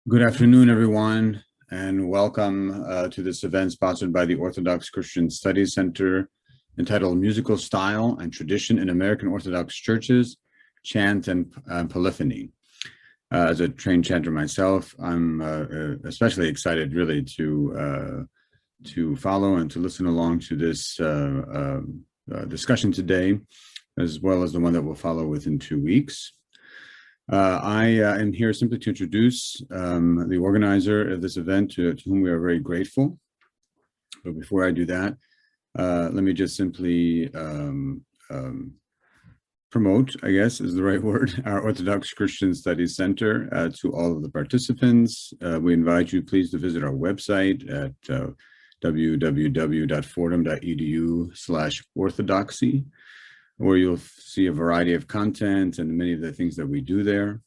Good afternoon, everyone, and welcome to this event sponsored by the Orthodox Christian Studies Center entitled Musical Style and Tradition in American Orthodox Churches, Chant and Polyphony. As a trained chanter myself, I'm especially excited really to follow and to listen along to this discussion today, as well as the one that will follow within 2 weeks. I am here simply to introduce the organizer of this event, to whom we are very grateful. But before I do that, let me just simply promote, I guess is the right word, our Orthodox Christian Studies Center to all of the participants. We invite you, please, to visit our website at www.fordham.edu/orthodoxy, where you'll see a variety of content and many of the things that we do there.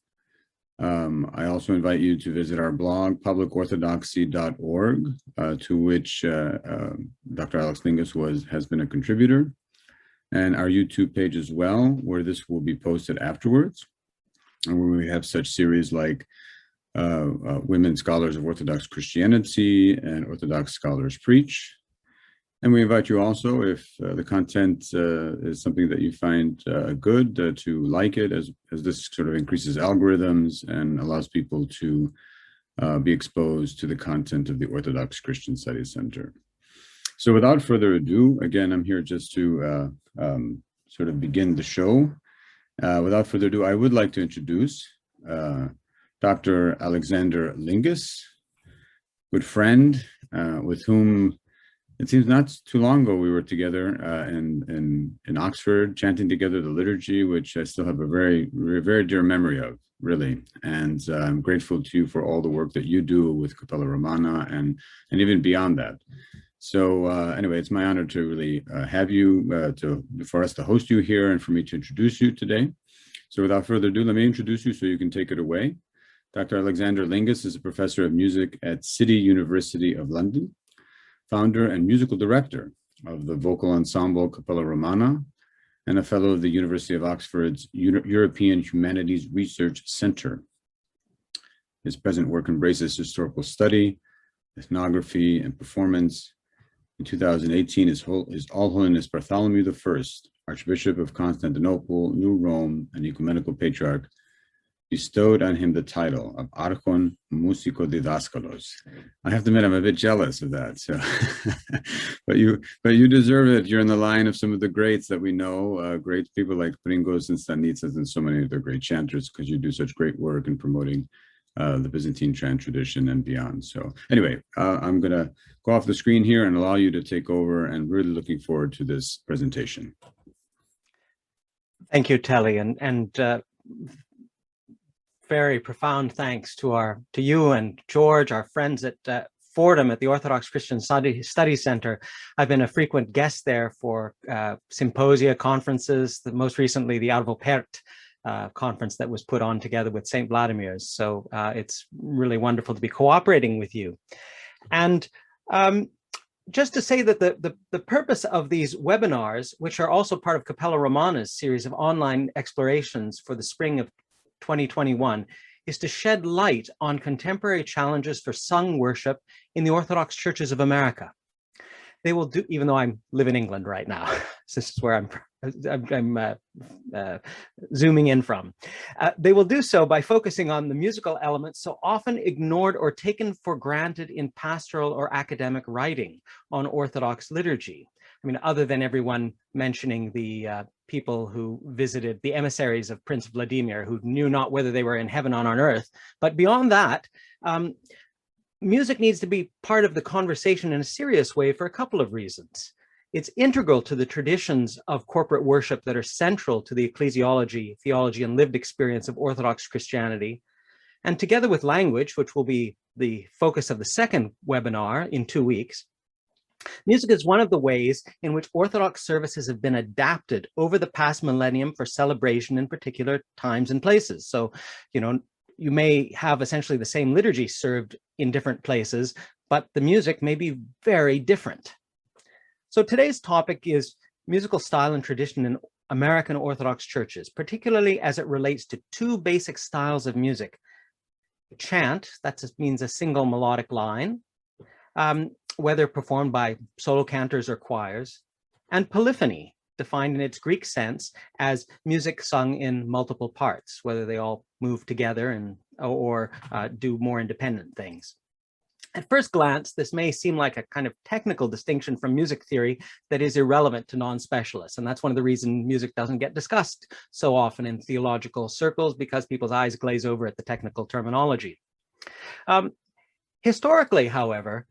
I also invite you to visit our blog, publicorthodoxy.org, to which Dr. Alex Lingas has been a contributor, and our YouTube page as well, where this will be posted afterwards, and where we have such series like Women Scholars of Orthodox Christianity and Orthodox Scholars Preach. And we invite you also, if the content is something that you find good, to like it, as this sort of increases algorithms and allows people to be exposed to the content of the Orthodox Christian Studies Center. So without further ado, again, I'm here just to sort of begin the show. Without further ado, I would like to introduce Dr. Alexander Lingas, good friend, with whom it seems not too long ago we were together in Oxford, chanting together the liturgy, which I still have a very, very dear memory of, really. And I'm grateful to you for all the work that you do with Cappella Romana and even beyond that. So anyway, it's my honor to really have you, for us to host you here and for me to introduce you today. So without further ado, let me introduce you so you can take it away. Dr. Alexander Lingas is a professor of music at City University of London, founder and musical director of the vocal ensemble Cappella Romana, and a fellow of the University of Oxford's European Humanities Research Center. His present work embraces historical study, ethnography, and performance. In 2018, His All Holiness Bartholomew I, Archbishop of Constantinople, New Rome, and Ecumenical Patriarch, bestowed on him the title of Archon Musico Didaskalos. I have to admit, I'm a bit jealous of that. So, but you deserve it. You're in the line of some of the greats that we know, great people like Pringos and Stanitsas and so many of the great chanters, because you do such great work in promoting the Byzantine chant tradition and beyond. So anyway, I'm going to go off the screen here and allow you to take over, and really looking forward to this presentation. Thank you, Telly, and very profound thanks to you and George, our friends at Fordham at the Orthodox Christian Studies Center. I've been a frequent guest there for symposia, conferences, most recently the Advopert conference that was put on together with St. Vladimir's. So it's really wonderful to be cooperating with you. And just to say that the purpose of these webinars, which are also part of Cappella Romana's series of online explorations for the spring of 2021, is to shed light on contemporary challenges for sung worship in the Orthodox churches of America. They will do, even though I live in England right now, this is where I'm zooming in from. They will do so by focusing on the musical elements so often ignored or taken for granted in pastoral or academic writing on Orthodox liturgy. I mean, other than everyone mentioning the people who visited, the emissaries of Prince Vladimir, who knew not whether they were in heaven or on earth. But beyond that, music needs to be part of the conversation in a serious way for a couple of reasons. It's integral to the traditions of corporate worship that are central to the ecclesiology, theology, and lived experience of Orthodox Christianity. And together with language, which will be the focus of the second webinar in 2 weeks, music is one of the ways in which Orthodox services have been adapted over the past millennium for celebration in particular times and places. So, you know, you may have essentially the same liturgy served in different places, but the music may be very different. So today's topic is musical style and tradition in American Orthodox churches, particularly as it relates to two basic styles of music, Chant, that means a single melodic line, whether performed by solo cantors or choirs, and polyphony, defined in its Greek sense as music sung in multiple parts, whether they all move together and or do more independent things. At first glance, this may seem like a kind of technical distinction from music theory that is irrelevant to non-specialists. And that's one of the reasons music doesn't get discussed so often in theological circles, because people's eyes glaze over at the technical terminology. Historically, however,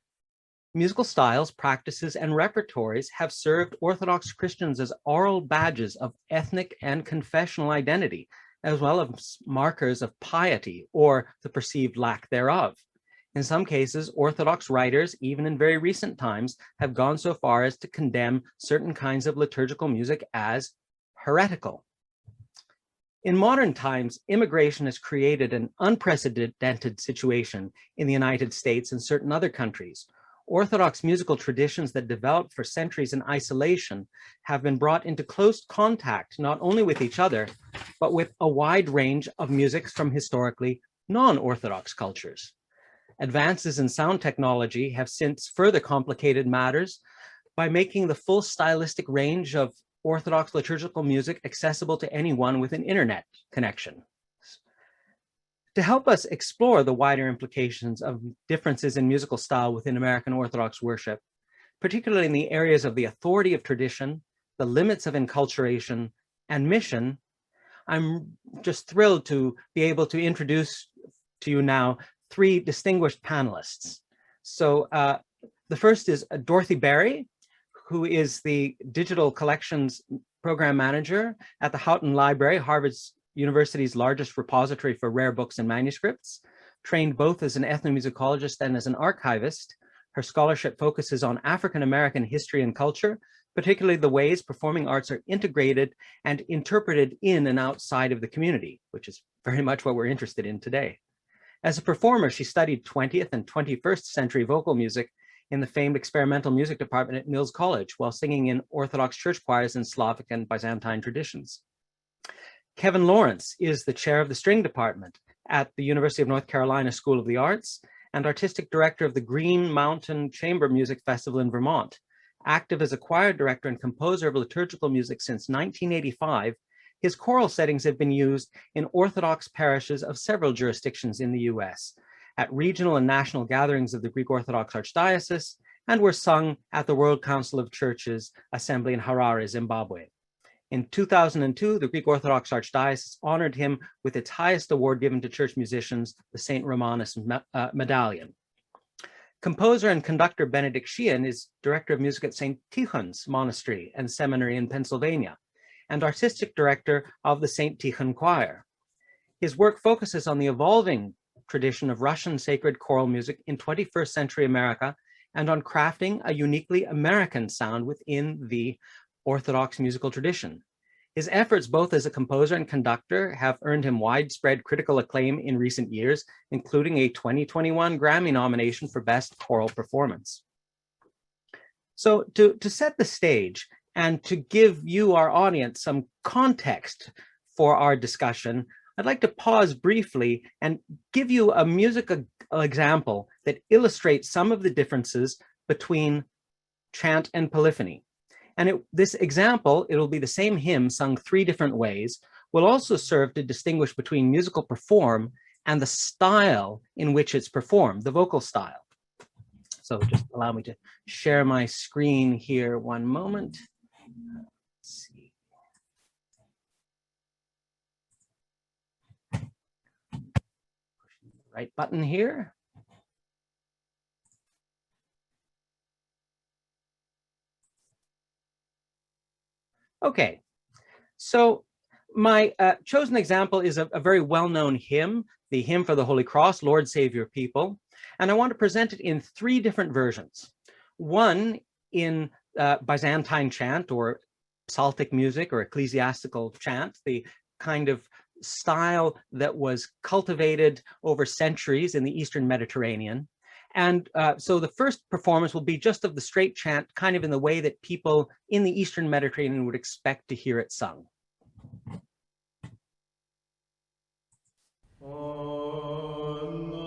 musical styles, practices, and repertories have served Orthodox Christians as oral badges of ethnic and confessional identity, as well as markers of piety or the perceived lack thereof. In some cases, Orthodox writers, even in very recent times, have gone so far as to condemn certain kinds of liturgical music as heretical. In modern times, immigration has created an unprecedented situation in the United States and certain other countries. Orthodox musical traditions that developed for centuries in isolation have been brought into close contact, not only with each other, but with a wide range of musics from historically non-Orthodox cultures. Advances in sound technology have since further complicated matters by making the full stylistic range of Orthodox liturgical music accessible to anyone with an internet connection. To help us explore the wider implications of differences in musical style within American Orthodox worship, particularly in the areas of the authority of tradition, the limits of enculturation, and mission, I'm just thrilled to be able to introduce to you now three distinguished panelists. So the first is Dorothy Berry, who is the Digital Collections Program Manager at the Houghton Library, Harvard University's largest repository for rare books and manuscripts. Trained both as an ethnomusicologist and as an archivist, her scholarship focuses on African-American history and culture, particularly the ways performing arts are integrated and interpreted in and outside of the community, which is very much what we're interested in today. As a performer, she studied 20th and 21st century vocal music in the famed experimental music department at Mills College, while singing in Orthodox church choirs in Slavic and Byzantine traditions. Kevin Lawrence is the chair of the string department at the University of North Carolina School of the Arts and artistic director of the Green Mountain Chamber Music Festival in Vermont. Active as a choir director and composer of liturgical music since 1985, his choral settings have been used in Orthodox parishes of several jurisdictions in the US, at regional and national gatherings of the Greek Orthodox Archdiocese, and were sung at the World Council of Churches Assembly in Harare, Zimbabwe. In 2002, the Greek Orthodox Archdiocese honored him with its highest award given to church musicians, the St. Romanus Medallion. Composer and conductor Benedict Sheehan is director of music at St. Tikhon's Monastery and Seminary in Pennsylvania, and artistic director of the St. Tikhon Choir. His work focuses on the evolving tradition of Russian sacred choral music in 21st century America and on crafting a uniquely American sound within the Orthodox musical tradition. His efforts both as a composer and conductor have earned him widespread critical acclaim in recent years, including a 2021 Grammy nomination for Best Choral Performance. So to set the stage, and to give you, our audience, some context for our discussion, I'd like to pause briefly and give you a musical example that illustrates some of the differences between chant and polyphony. And this example, it'll be the same hymn sung three different ways, will also serve to distinguish between musical perform and the style in which it's performed, the vocal style. So just allow me to share my screen here one moment. Let's see. Pushing the right button here. Okay, so my chosen example is a very well-known hymn, the Hymn for the Holy Cross, Lord Save Your People. And I want to present it in three different versions. One in Byzantine chant or psaltic music or ecclesiastical chant, the kind of style that was cultivated over centuries in the Eastern Mediterranean. And so the first performance will be just of the straight chant, kind of in the way that people in the Eastern Mediterranean would expect to hear it sung. Oh, no.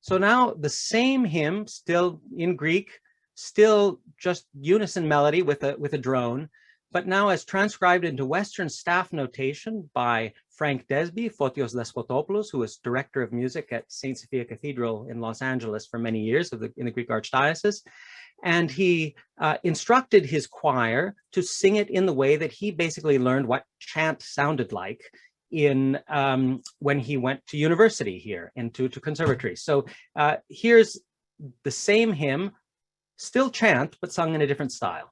So now the same hymn, still in Greek, still just unison melody with a drone, but now as transcribed into Western staff notation by Frank Desby, Fotios Despotopoulos, who was director of music at St. Sophia Cathedral in Los Angeles for many years in the Greek Archdiocese. And he instructed his choir to sing it in the way that he basically learned what chant sounded like in when he went to university here and to conservatory. So here's the same hymn, still chant, but sung in a different style.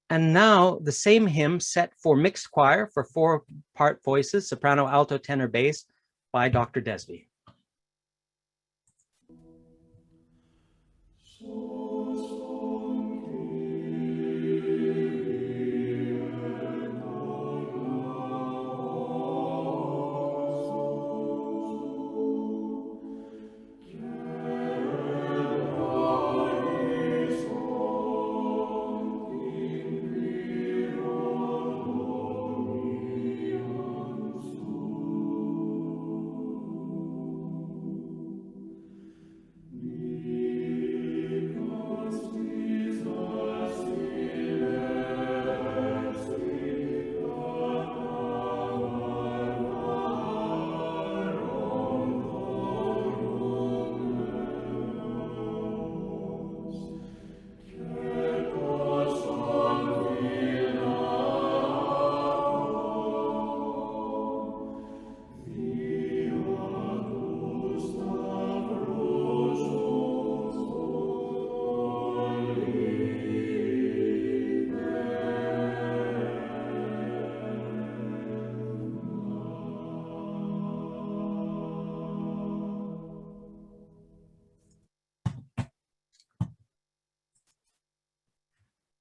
And now the same hymn set for mixed choir for 4-part voices, soprano, alto, tenor, bass, by Dr. Desby.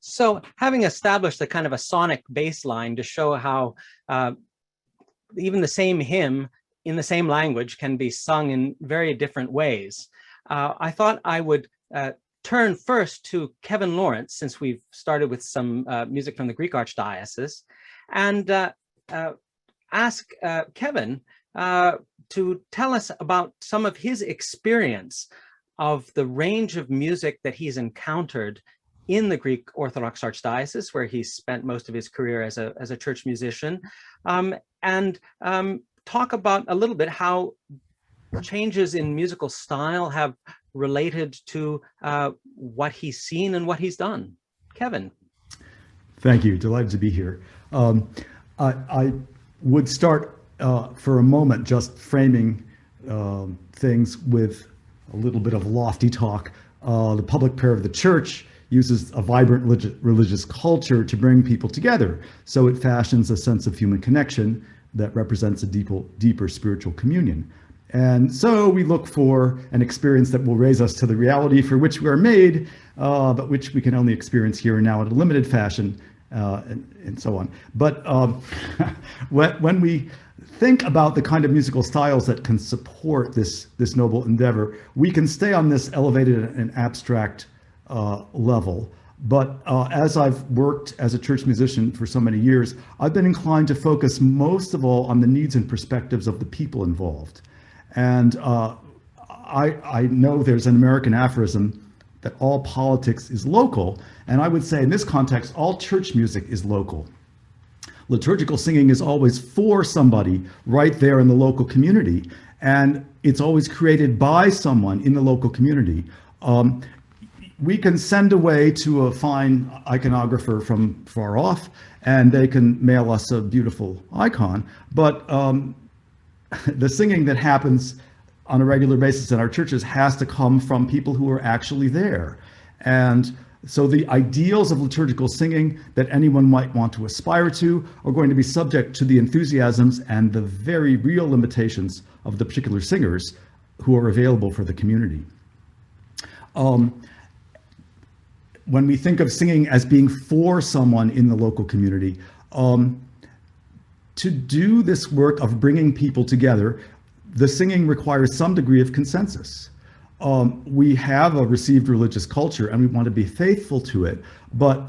So having established a kind of a sonic baseline to show how even the same hymn in the same language can be sung in very different ways, I thought I would turn first to Kevin Lawrence, since we've started with some music from the Greek Archdiocese, and ask Kevin to tell us about some of his experience of the range of music that he's encountered in the Greek Orthodox Archdiocese, where he spent most of his career as a church musician, and talk about a little bit how changes in musical style have related to what he's seen and what he's done. Kevin. Thank you. Delighted to be here. I would start for a moment just framing things with a little bit of lofty talk. The public prayer of the church uses a vibrant religious culture to bring people together. So it fashions a sense of human connection that represents a deeper spiritual communion. And so we look for an experience that will raise us to the reality for which we are made, but which we can only experience here and now in a limited fashion, and so on. But when we think about the kind of musical styles that can support this noble endeavor, we can stay on this elevated and abstract level. But as I've worked as a church musician for so many years, I've been inclined to focus most of all on the needs and perspectives of the people involved. And I know there's an American aphorism that all politics is local. And I would say in this context, all church music is local. Liturgical singing is always for somebody right there in the local community, and it's always created by someone in the local community. We can send away to a fine iconographer from far off, and they can mail us a beautiful icon, but the singing that happens on a regular basis in our churches has to come from people who are actually there. And so the ideals of liturgical singing that anyone might want to aspire to are going to be subject to the enthusiasms and the very real limitations of the particular singers who are available for the community. When we think of singing as being for someone in the local community, to do this work of bringing people together, the singing requires some degree of consensus. We have a received religious culture and we want to be faithful to it, but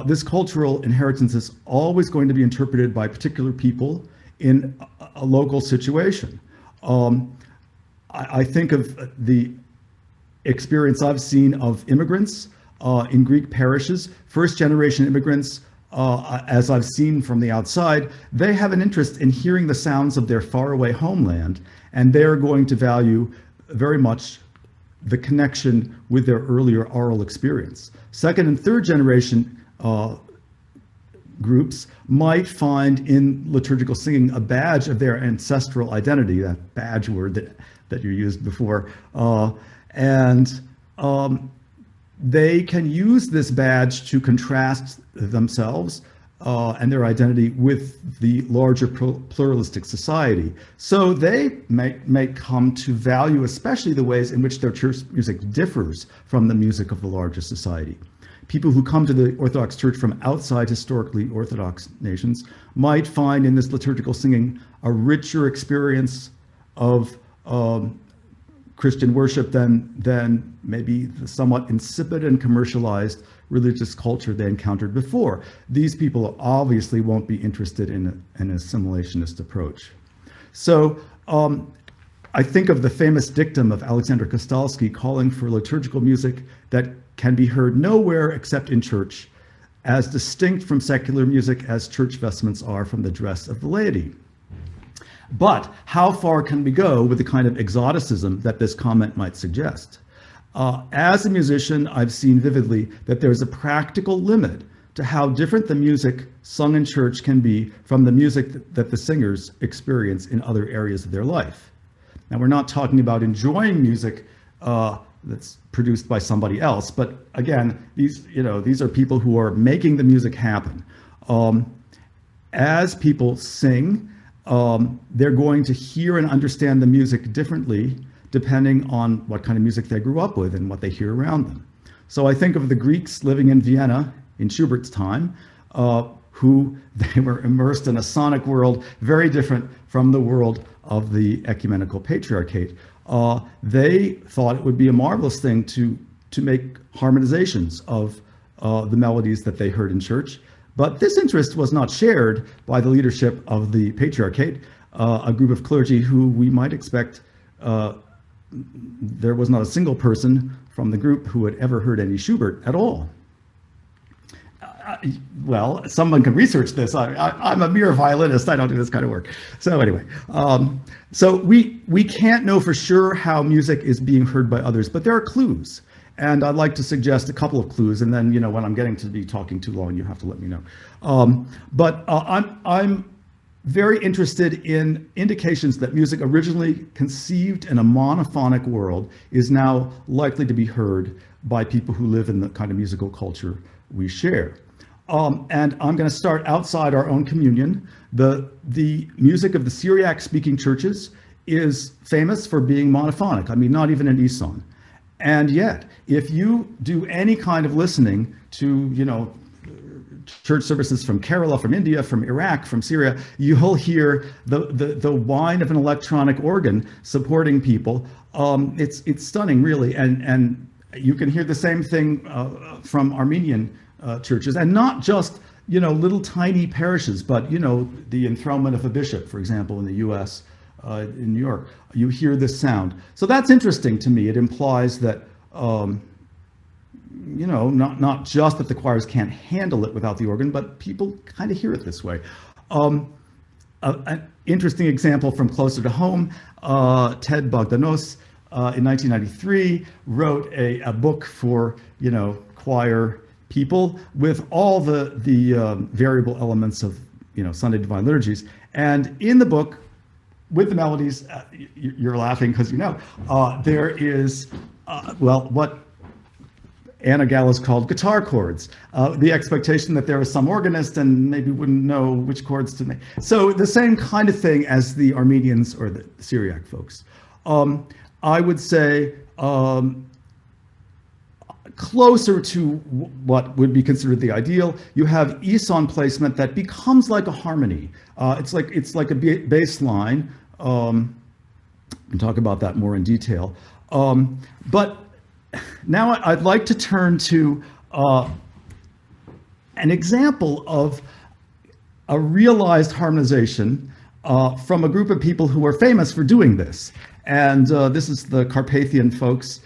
this cultural inheritance is always going to be interpreted by particular people in a local situation. I think of the experience I've seen of immigrants in Greek parishes, first generation immigrants, as I've seen from the outside, they have an interest in hearing the sounds of their faraway homeland, and they're going to value very much the connection with their earlier oral experience. Second and third generation groups might find in liturgical singing a badge of their ancestral identity, that badge word that you used before, and they can use this badge to contrast themselves and their identity with the larger pluralistic society. So they may come to value especially the ways in which their church music differs from the music of the larger society. People who come to the Orthodox Church from outside historically Orthodox nations might find in this liturgical singing a richer experience of Christian worship than maybe the somewhat insipid and commercialized religious culture they encountered before. These people obviously won't be interested in an assimilationist approach. So I think of the famous dictum of Alexander Kostalsky calling for liturgical music that can be heard nowhere except in church, as distinct from secular music as church vestments are from the dress of the laity. But how far can we go with the kind of exoticism that this comment might suggest? As a musician, I've seen vividly that there's a practical limit to how different the music sung in church can be from the music that the singers experience in other areas of their life. Now, we're not talking about enjoying music that's produced by somebody else, but again, these are people who are making the music happen. As people sing, they're going to hear and understand the music differently depending on what kind of music they grew up with and what they hear around them. So I think of the Greeks living in Vienna in Schubert's time, who they were immersed in a sonic world very different from the world of the ecumenical patriarchate. They thought it would be a marvelous thing to make harmonizations of the melodies that they heard in church. But this interest was not shared by the leadership of the patriarchate, a group of clergy who we might expect, there was not a single person from the group who had ever heard any Schubert at all. Well, someone can research this. I'm a mere violinist. I don't do this kind of work. So anyway, so we can't know for sure how music is being heard by others, but there are clues. And I'd like to suggest a couple of clues, and then, when I'm getting to be talking too long, you have to let me know. But I'm very interested in indications that music originally conceived in a monophonic world is now likely to be heard by people who live in the kind of musical culture we share. And I'm going to start outside our own communion. The music of the Syriac-speaking churches is famous for being monophonic. I mean, not even an ESON. And yet, if you do any kind of listening to, church services from Kerala, from India, from Iraq, from Syria, you'll hear the whine of an electronic organ supporting people. It's stunning, really. And you can hear the same thing from Armenian churches, and not just, little tiny parishes, but, the enthronement of a bishop, for example, in the US, in New York, you hear this sound. So that's interesting to me. It implies that, not just that the choirs can't handle it without the organ, but people kind of hear it this way. An interesting example from closer to home, Ted Bogdanos in 1993 wrote a book for, choir people with all the variable elements of, Sunday Divine Liturgies. And in the book, with the melodies, you're laughing because there is, what Anna Gallis called guitar chords. The expectation that there was some organist and maybe wouldn't know which chords to make. So the same kind of thing as the Armenians or the Syriac folks. I would say closer to what would be considered the ideal, you have Eson placement that becomes like a harmony. It's like a bass line. We can talk about that more in detail. But now I'd like to turn to an example of a realized harmonization from a group of people who are famous for doing this. And this is the Carpathian folks.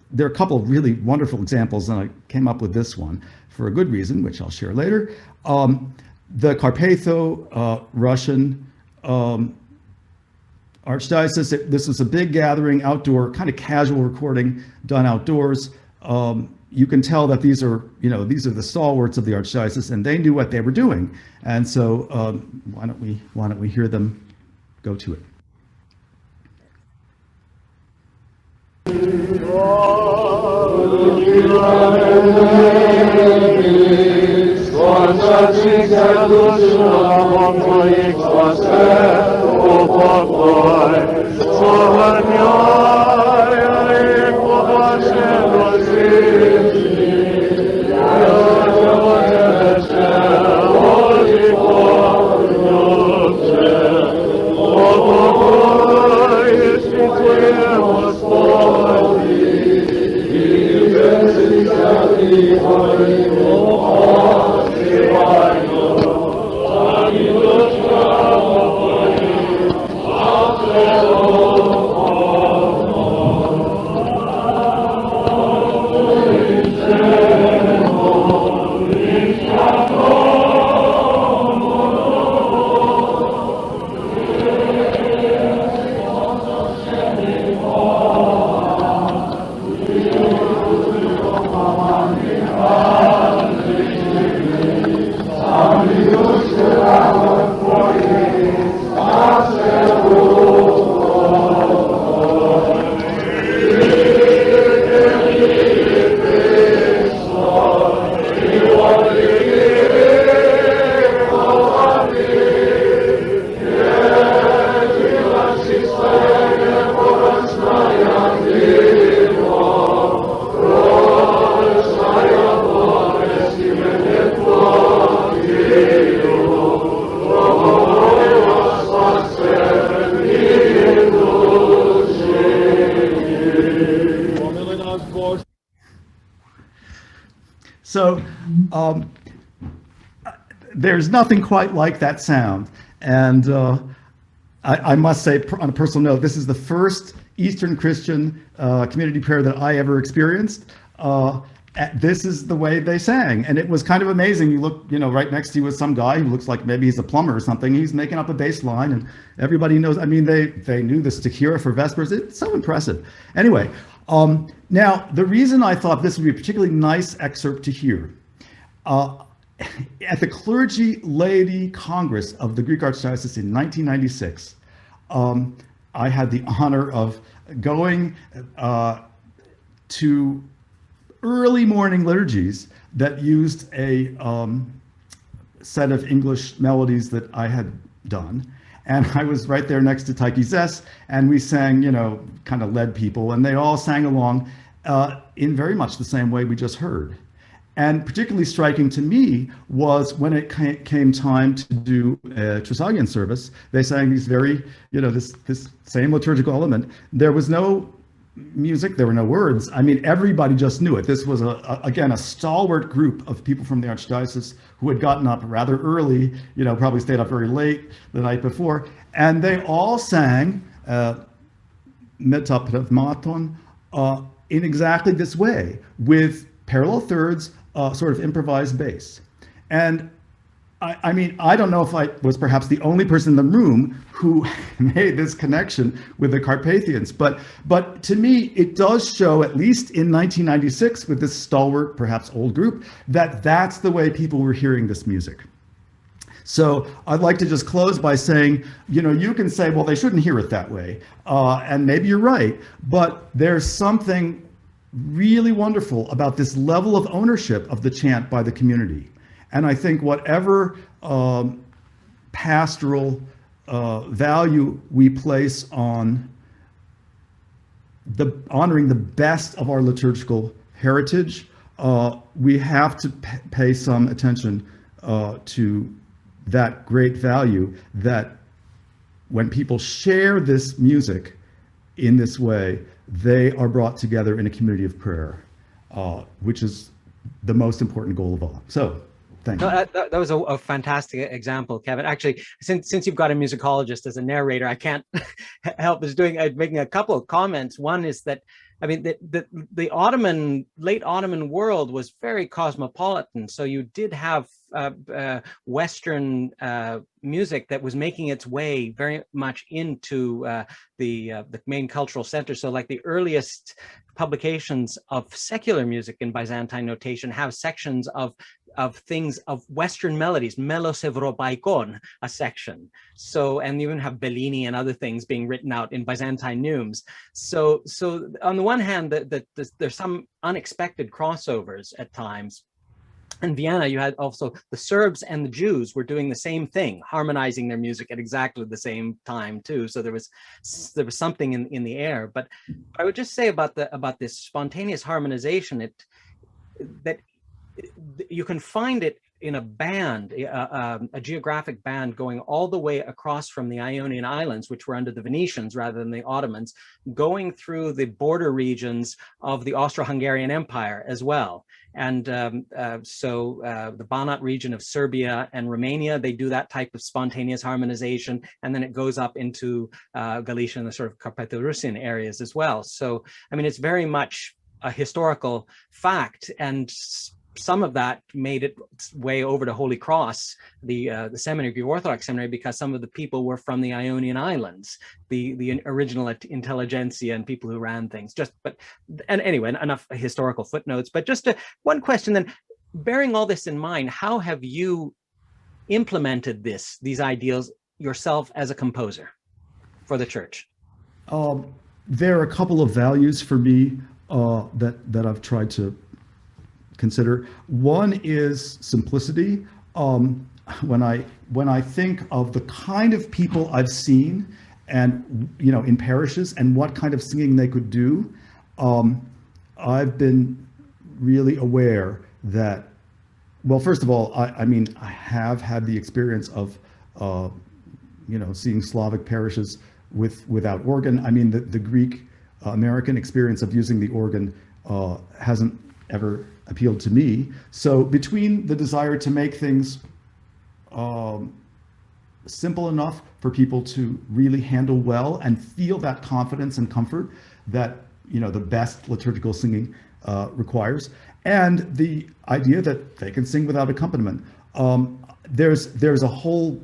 There are a couple of really wonderful examples, and I came up with this one for a good reason, which I'll share later. The Carpatho-Russian Archdiocese, this is a big gathering, outdoor, kind of casual recording done outdoors. You can tell that these are the stalwarts of the Archdiocese, and they knew what they were doing. And so why don't we hear them go to it. So there's nothing quite like that sound. And I must say, on a personal note, this is the first Eastern Christian community prayer that I ever experienced. This is the way they sang. And it was kind of amazing. You look, right next to you is some guy who looks like maybe he's a plumber or something. He's making up a bass line, and everybody knows. I mean, they knew the Stichira for Vespers. It's so impressive. Anyway, now the reason I thought this would be a particularly nice excerpt to hear, at the Clergy Laity Congress of the Greek Archdiocese in 1996, I had the honor of going to early morning liturgies that used a set of English melodies that I had done. And I was right there next to Taiki Zes, and we sang, kind of led people, and they all sang along in very much the same way we just heard. And particularly striking to me was when it came time to do a Trisagion service, they sang these very, this same liturgical element. There was no music, there were no words. I mean, everybody just knew it. This was, again, a stalwart group of people from the Archdiocese who had gotten up rather early, probably stayed up very late the night before. And they all sang Metapneumaton in exactly this way, with parallel thirds, sort of improvised bass. And I mean, I don't know if I was perhaps the only person in the room who made this connection with the Carpathians, but to me, it does show, at least in 1996, with this stalwart, perhaps old group, that that's the way people were hearing this music. So I'd like to just close by saying, you can say, well, they shouldn't hear it that way, and maybe you're right, but there's something really wonderful about this level of ownership of the chant by the community. And I think whatever pastoral value we place on honoring the best of our liturgical heritage, we have to pay some attention to that great value that when people share this music in this way, they are brought together in a community of prayer, which is the most important goal of all. So, thank you. No, that was a fantastic example, Kevin. Actually, since you've got a musicologist as a narrator, I can't help making a couple of comments. One is that, I mean, the late Ottoman world was very cosmopolitan. So you did have Western music that was making its way very much into the main cultural center. So like the earliest publications of secular music in Byzantine notation have sections of things of Western melodies, melos Evropaikon, a section. So, and you even have Bellini and other things being written out in Byzantine neumes. So on the one hand, there's some unexpected crossovers at times. In Vienna, you had also the Serbs and the Jews were doing the same thing, harmonizing their music at exactly the same time too. So there was something in the air. But I would just say about this spontaneous harmonization, that you can find it in a band, a geographic band going all the way across from the Ionian Islands, which were under the Venetians rather than the Ottomans, going through the border regions of the Austro-Hungarian Empire as well. And so the Banat region of Serbia and Romania, they do that type of spontaneous harmonization, and then it goes up into Galicia and the sort of Carpatho-Russian areas as well. So, I mean, it's very much a historical fact, and some of that made its way over to Holy Cross, the seminary, the Orthodox seminary, because some of the people were from the Ionian Islands, the original intelligentsia and people who ran things. And anyway, enough historical footnotes. But just one question then, bearing all this in mind, how have you implemented these ideals yourself as a composer for the church? There are a couple of values for me that I've tried to consider. One is simplicity. When I think of the kind of people I've seen, and in parishes, and what kind of singing they could do, I've been really aware that, well, first of all, I mean, I have had the experience of seeing Slavic parishes without organ. I mean, the Greek American experience of using the organ hasn't ever appealed to me. So between the desire to make things simple enough for people to really handle well and feel that confidence and comfort that the best liturgical singing requires, and the idea that they can sing without accompaniment, there's a whole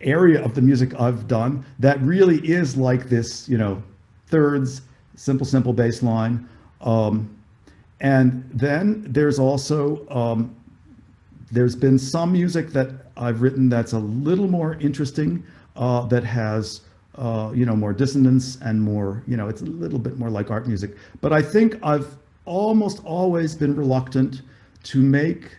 area of the music I've done that really is like this, thirds, simple bass line. And then there's also, there's been some music that I've written that's a little more interesting, that has, more dissonance and more, it's a little bit more like art music. But I think I've almost always been reluctant to make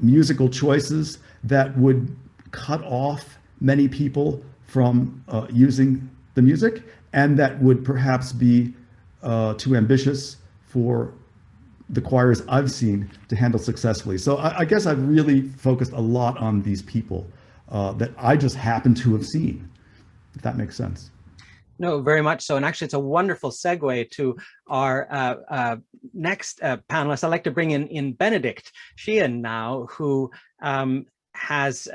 musical choices that would cut off many people from using the music, and that would perhaps be too ambitious for the choirs I've seen to handle successfully. So I guess I've really focused a lot on these people that I just happen to have seen, if that makes sense. No, very much so. And actually, it's a wonderful segue to our next panelist. I'd like to bring in Benedict Sheehan now, who has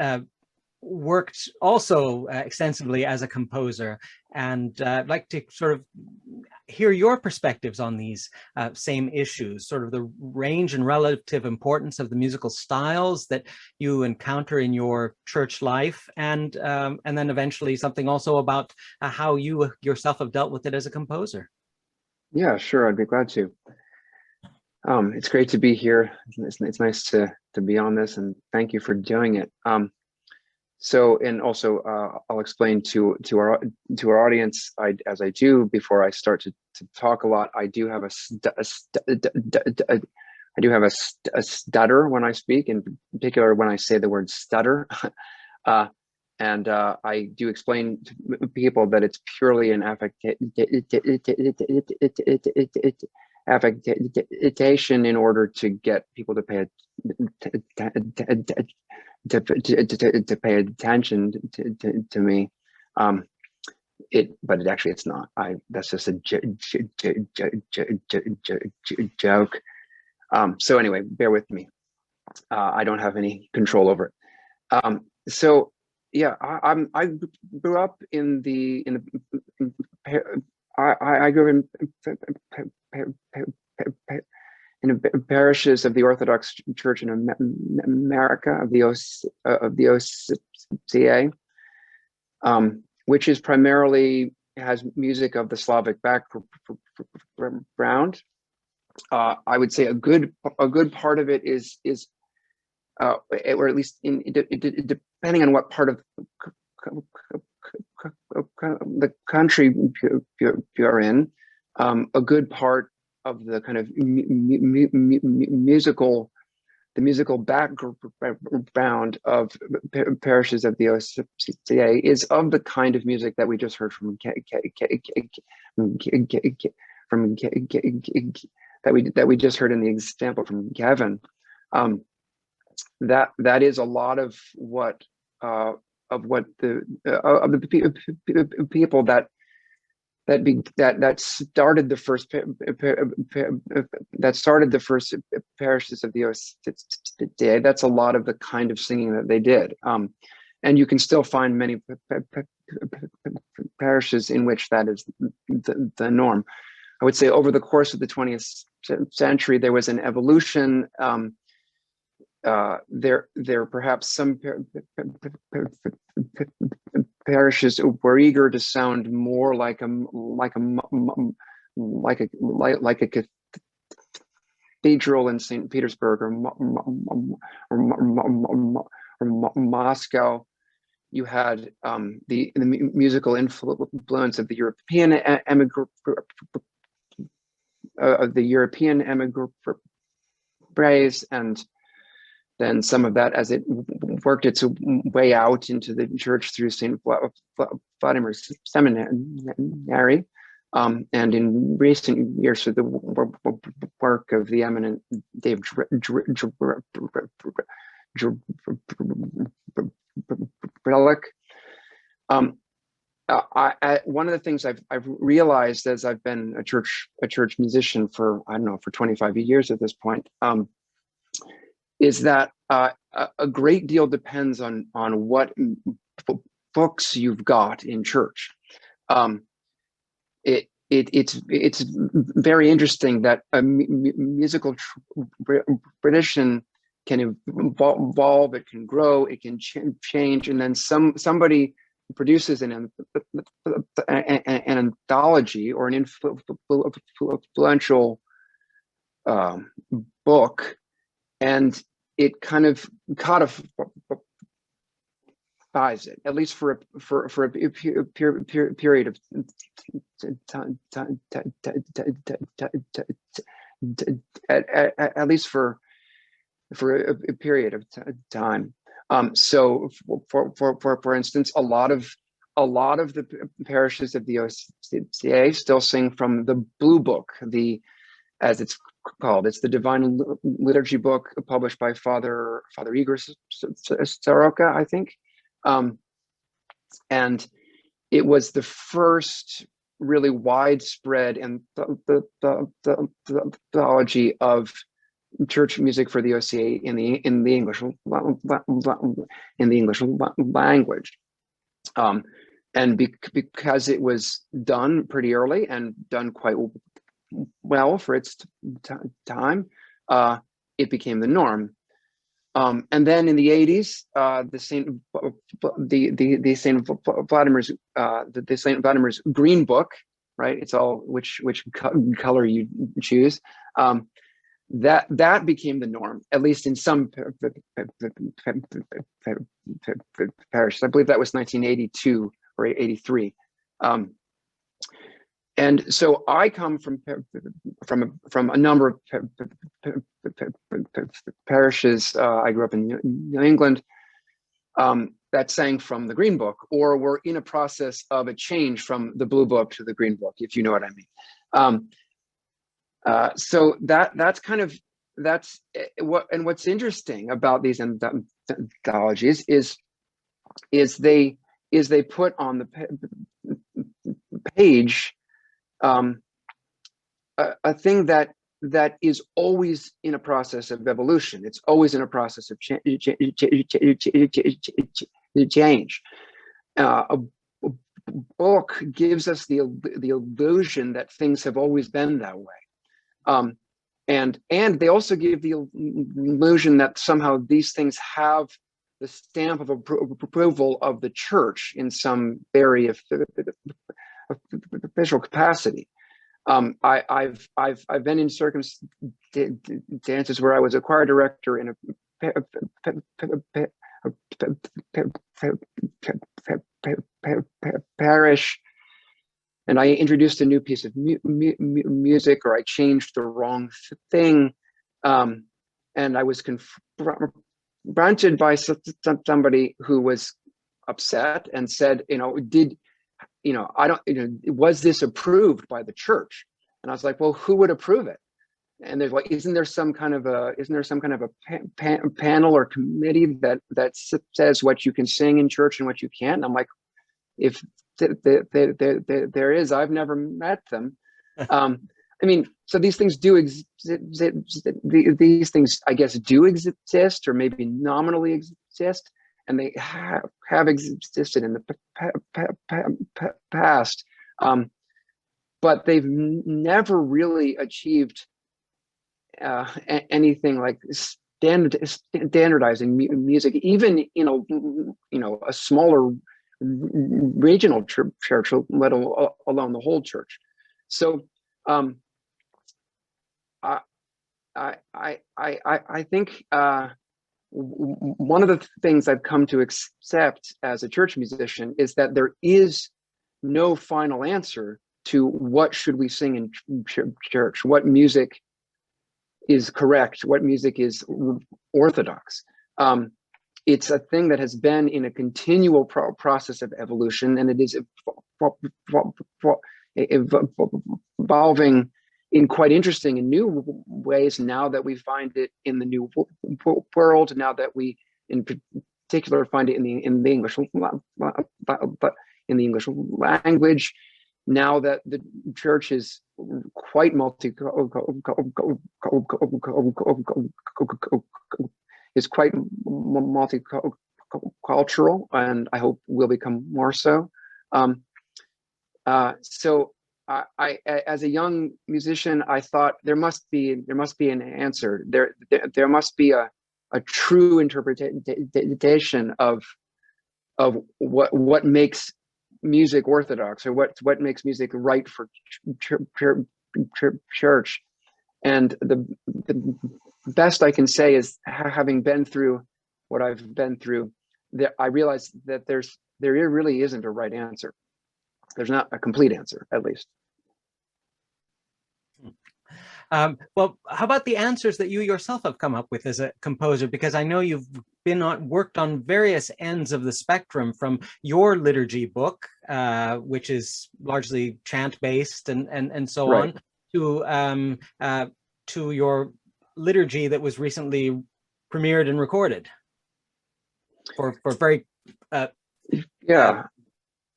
worked also extensively as a composer, and I'd like to sort of hear your perspectives on these same issues, sort of the range and relative importance of the musical styles that you encounter in your church life, and then eventually something also about how you yourself have dealt with it as a composer. Yeah, sure, I'd be glad to. It's great to be here. It's nice to be on this, and thank you for doing it. So, and also, I'll explain to our audience, as I do before I start to talk a lot. I do have a stutter when I speak, in particular when I say the word stutter. And I do explain to people that it's purely an affectation in order to get people to pay attention to me. But actually it's not. That's just a joke. So anyway, bear with me. I don't have any control over it. So yeah, I grew up in I grew in parishes of the Orthodox Church in America, of the OCA, which is primarily has music of the Slavic background. I would say a good part of it is or at least depending on what part of the country you're in, a good part of the kind of musical background of parishes of the OCA is of the kind of music that we just heard from that we just heard in the example from Kevin. That is a lot of what the people that started the first parishes of the OCA. That's a lot of the kind of singing that they did, and you can still find many parishes in which that is the norm. I would say over the course of the 20th century, there was an evolution. There perhaps some parishes were eager to sound more like a cathedral in St. Petersburg or Moscow. You had the musical influence of the European emigres, and then some of that as it worked its way out into the church through St. Vladimir's Seminary, and in recent years through the work of the eminent Dave Relic. One of the things I've realized as I've been a church musician for, I don't know, for 25 years at this point, is that a great deal depends on what books you've got in church. It's very interesting that a musical tradition can evolve, it can grow, it can change, and then somebody produces an anthology or an influential book, and it kind of codifies it, at least for a period of time, at least for a period of time. So, for instance, a lot of the parishes of the OCA still sing from the Blue Book, as it's called. It's the Divine Liturgy book published by Father Igor Soroka, I think. And it was the first really widespread anthology of church music for the OCA in the English language, and because it was done pretty early and done quite well for its time, it became the norm. And then in the 80s, the Saint Vladimir's Green Book, right? It's all which color you choose. That became the norm, at least in some parishes. I believe that was 1982 or 83. And so I come from a number of parishes. I grew up in New England that sang from the Green Book, or were in a process of a change from the Blue Book to the Green Book, if you know what I mean. So that's what's interesting about these anthologies is they put on the page a thing that is always in a process of evolution. It's always in a process of change. A book gives us the illusion that things have always been that way, and they also give the illusion that somehow these things have the stamp of approval of the church in some very official capacity. I've been in circumstances where I was a choir director in a parish, and I introduced a new piece of music, or I changed the wrong thing, and I was confronted by somebody who was upset and said, was this approved by the church? And I was like, well, who would approve it? And there's like, isn't there some kind of a panel or committee that says what you can sing in church and what you can't? And I'm like, if there is, I've never met them. I mean, so these things do exist. These things, I guess, do exist, or maybe nominally exist, and they have existed in the past, but they've never really achieved anything like standardizing music, even in a smaller regional church, let alone the whole church. So I think one of the things I've come to accept as a church musician is that there is no final answer to what should we sing in church, what music is correct, what music is orthodox. It's a thing that has been in a continual process of evolution, and it is evolving in quite interesting and new ways now that we find it in the new world, now that we in particular find it in the English language, now that the church is quite multicultural, and I hope will become more so. So I, as a young musician, I thought there must be an answer. There must be a true interpretation of what makes music orthodox, or what makes music right for church. And the best I can say is, having been through what I've been through, that I realized that there really isn't a right answer. There's not a complete answer, at least. Well, how about the answers that you yourself have come up with as a composer? Because I know you've worked on various ends of the spectrum, from your liturgy book, which is largely chant based and so Right. on, to your liturgy that was recently premiered and recorded for very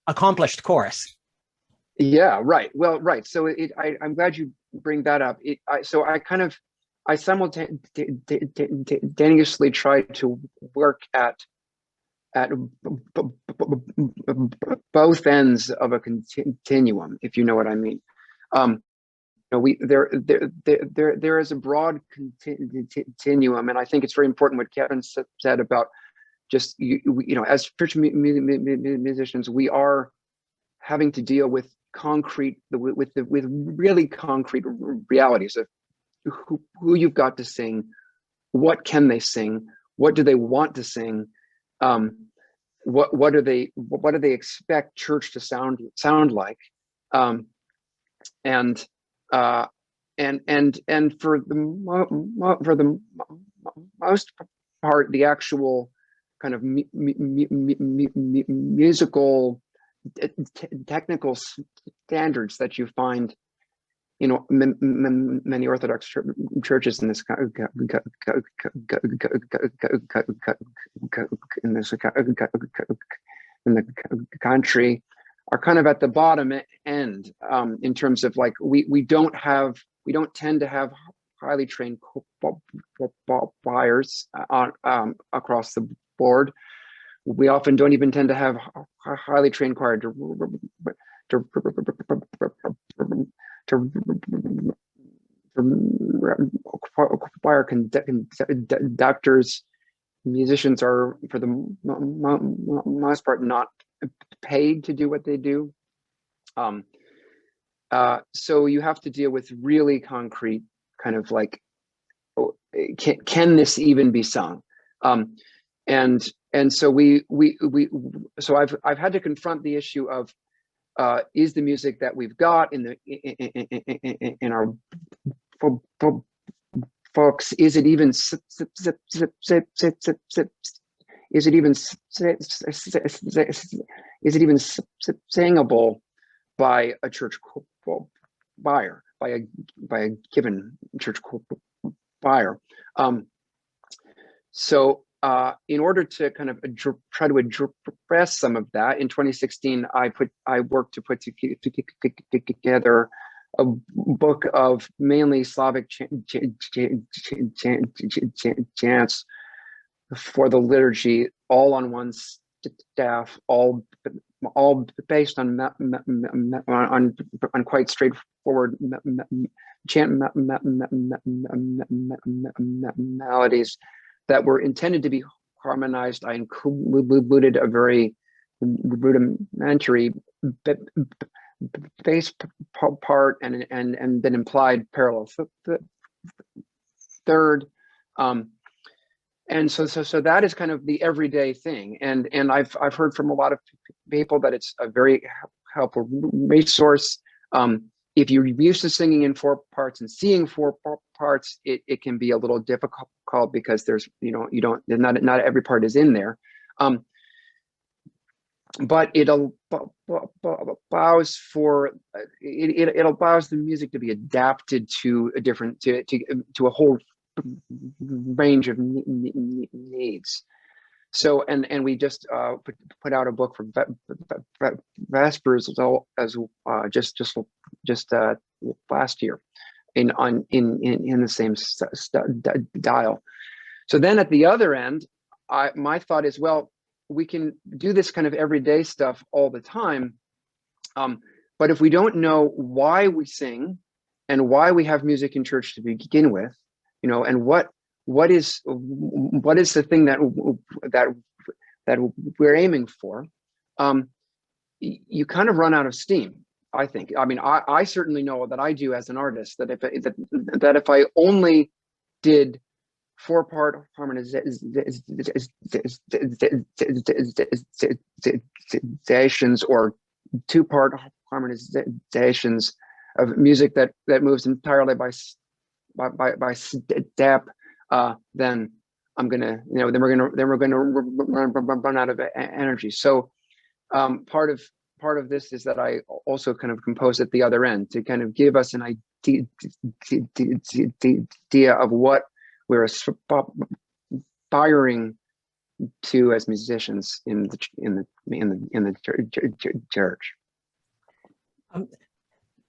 accomplished chorus. Yeah, right. Well, right. So I'm glad you bring that up. So I I simultaneously try to work at both ends of a continuum, if you know what I mean. There is a broad continuum, and I think it's very important what Kevin said about just as church musicians, we are having to deal with with really concrete realities of who you've got to sing, what can they sing, what do they want to sing, what do they expect church to sound like, and for the most part, the actual kind of musical technical standards that you find, many Orthodox churches in this in the country are kind of at the bottom end, in terms of like we don't tend to have highly trained choirs across the board. We often don't even tend to have highly trained choir choir conductors. Musicians are, for the most part, not paid to do what they do. So you have to deal with really concrete kind of like, can this even be sung? And so so I've had to confront the issue of, is the music that we've got in our books, is it even singable by a church choir, by a given church choir? So in order to kind of try to address some of that, in 2016, I worked to put together a book of mainly Slavic chants for the liturgy, all on one staff, all based on quite straightforward chant melodies that were intended to be harmonized. I included a very rudimentary bass part and then implied parallel third, and so that is kind of the everyday thing. And I've heard from a lot of people that it's a very helpful resource. If you're used to singing in 4 parts and seeing 4 parts, it can be a little difficult because there's, not every part is in there. But it allows for, it allows the music to be adapted to a different, to a whole range of needs. So, and we just put out a book for Vespers just last year in the same style. So then at the other end, my thought is, well, we can do this kind of everyday stuff all the time, but if we don't know why we sing and why we have music in church to begin with, and what is the thing that we're aiming for, you kind of run out of steam, I think. I mean, I certainly know that I do as an artist, that if I only did 4-part harmonizations or 2-part harmonizations of music that moves entirely by step, then I'm gonna, then we're gonna run out of energy. So part of this is that I also kind of compose at the other end to kind of give us an idea of what we're aspiring to as musicians in the church.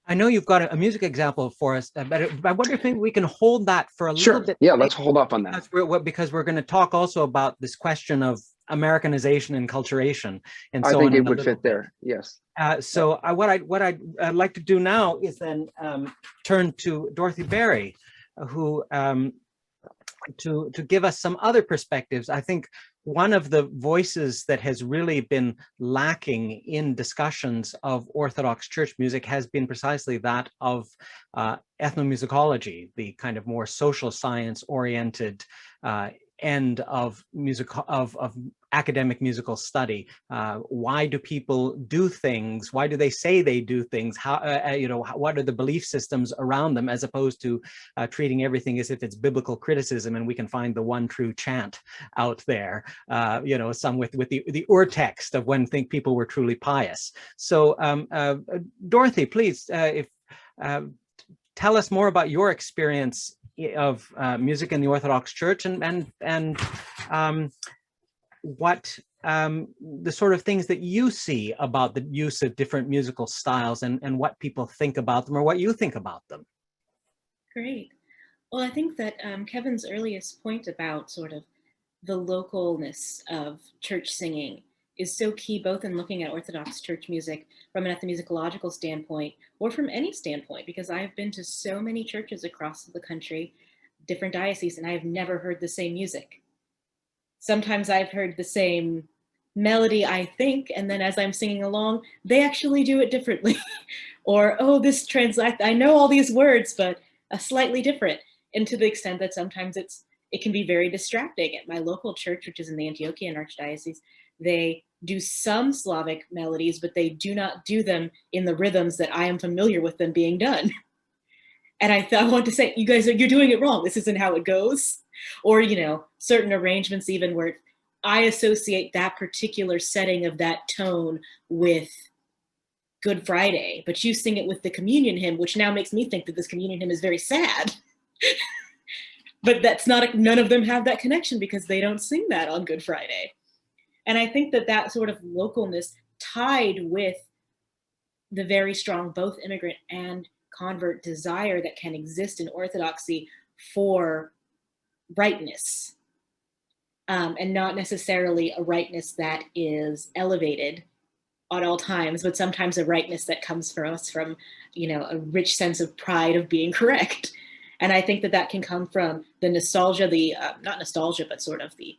I know you've got a music example for us, but I wonder if maybe we can hold that for a little Sure. bit. Yeah, let's hold off on that. Because we're going to talk also about this question of Americanization and culturation, and I so think on. it in a would little fit bit. there. Yes. So what I'd like to do now is then turn to Dorothy Berry, who to give us some other perspectives. I think one of the voices that has really been lacking in discussions of Orthodox church music has been precisely that of ethnomusicology, the kind of more social science oriented end of academic musical study. Why do people do things? Why do they say they do things? How what are the belief systems around them, as opposed to treating everything as if it's biblical criticism and we can find the one true chant out there. Some with the ur-text of when people were truly pious. So Dorothy, please, tell us more about your experience of music in the Orthodox Church and what the sort of things that you see about the use of different musical styles and what people think about them or what you think about them. Great. Well, I think that Kevin's earliest point about sort of the localness of church singing is so key, both in looking at Orthodox church music from an ethnomusicological standpoint or from any standpoint, because I have been to so many churches across the country, different dioceses, and I have never heard the same music. Sometimes I've heard the same melody, I think, and then as I'm singing along, they actually do it differently. Or, oh, this translates, I know all these words, but slightly different. And to the extent that sometimes it can be very distracting. At my local church, which is in the Antiochian Archdiocese, they do some Slavic melodies, but they do not do them in the rhythms that I am familiar with them being done. And I want to say, you guys, you're doing it wrong. This isn't how it goes. Or, certain arrangements even where I associate that particular setting of that tone with Good Friday, but you sing it with the communion hymn, which now makes me think that this communion hymn is very sad. But that's none of them have that connection because they don't sing that on Good Friday. And I think that sort of localness tied with the very strong both immigrant and convert desire that can exist in Orthodoxy for rightness, and not necessarily a rightness that is elevated at all times, but sometimes a rightness that comes from us from, a rich sense of pride of being correct. And I think that can come from the nostalgia, not nostalgia, but sort of the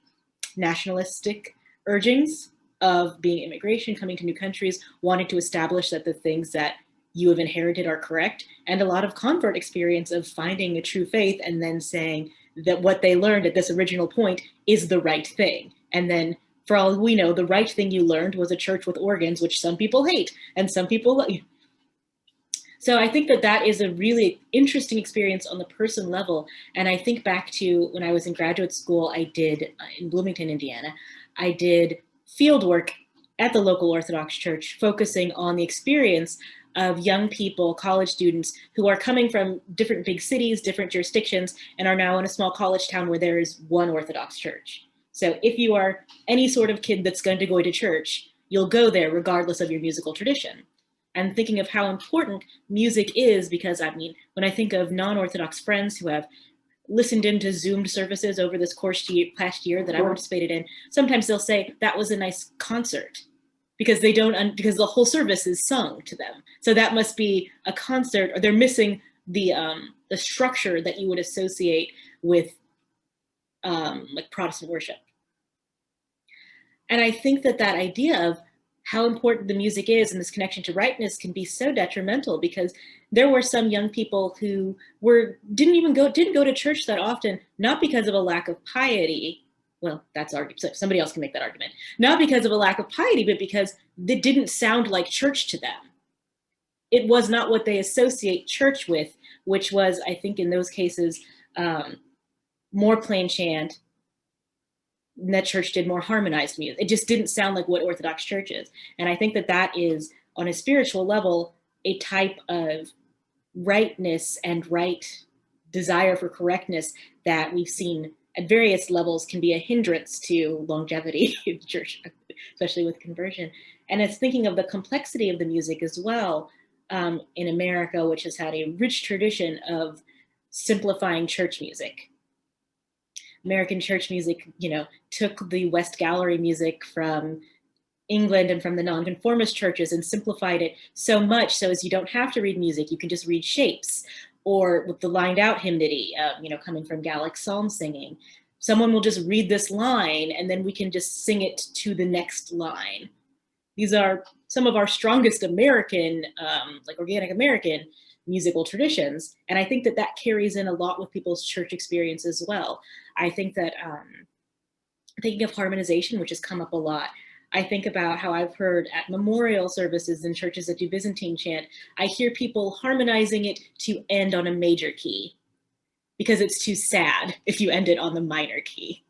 nationalistic urgings of being immigration, coming to new countries, wanting to establish that the things that you have inherited are correct, and a lot of convert experience of finding a true faith and then saying that what they learned at this original point is the right thing. And then for all we know, the right thing you learned was a church with organs, which some people hate and some people love. So I think that is a really interesting experience on the person level. And I think back to when I was in graduate school, I did in Bloomington, Indiana, I did field work at the local Orthodox church, focusing on the experience of young people, college students who are coming from different big cities, different jurisdictions, and are now in a small college town where there is one Orthodox church. So if you are any sort of kid that's going to go to church, you'll go there regardless of your musical tradition. And thinking of how important music is, because when I think of non-Orthodox friends who have listened into Zoomed services over this past year that I participated in, sometimes they'll say that was a nice concert because because the whole service is sung to them. So that must be a concert, or they're missing the structure that you would associate with like Protestant worship. And I think that idea of how important the music is and this connection to rightness can be so detrimental, because there were some young people who didn't go to church that often, not because of a lack of piety. Well, that's argument. Somebody else can make that argument. Not because of a lack of piety, but because it didn't sound like church to them. It was not what they associate church with, which was, I think, in those cases, more plain chant. And that church did more harmonized music. It just didn't sound like what Orthodox church is. And I think that is, on a spiritual level, a type of rightness and right desire for correctness that we've seen at various levels can be a hindrance to longevity in church, especially with conversion. And it's thinking of the complexity of the music as well. in America, which has had a rich tradition of simplifying church music. American church music, you know, took the West Gallery music from England and from the nonconformist churches and simplified it so much so as you don't have to read music, you can just read shapes, or with the lined out hymnody, you know, coming from Gallic psalm singing. Someone will just read this line and then we can just sing it to the next line. These are some of our strongest American, like organic American musical traditions. And I think that that carries in a lot with people's church experience as well. I think that thinking of harmonization, which has come up a lot, I think about how I've heard at memorial services in churches that do Byzantine chant, I hear people harmonizing it to end on a major key because it's too sad if you end it on the minor key.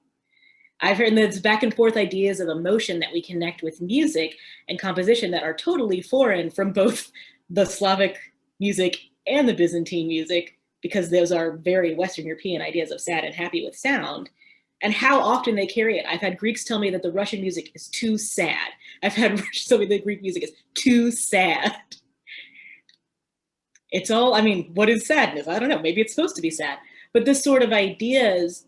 I've heard those back and forth ideas of emotion that we connect with music and composition that are totally foreign from both the Slavic music and the Byzantine music, because those are very Western European ideas of sad and happy with sound, and how often they carry it. I've had Greeks tell me that the Russian music is too sad. I've had Russians tell me that Greek music is too sad. It's all, I mean, what is sadness? I don't know, maybe it's supposed to be sad. But this sort of ideas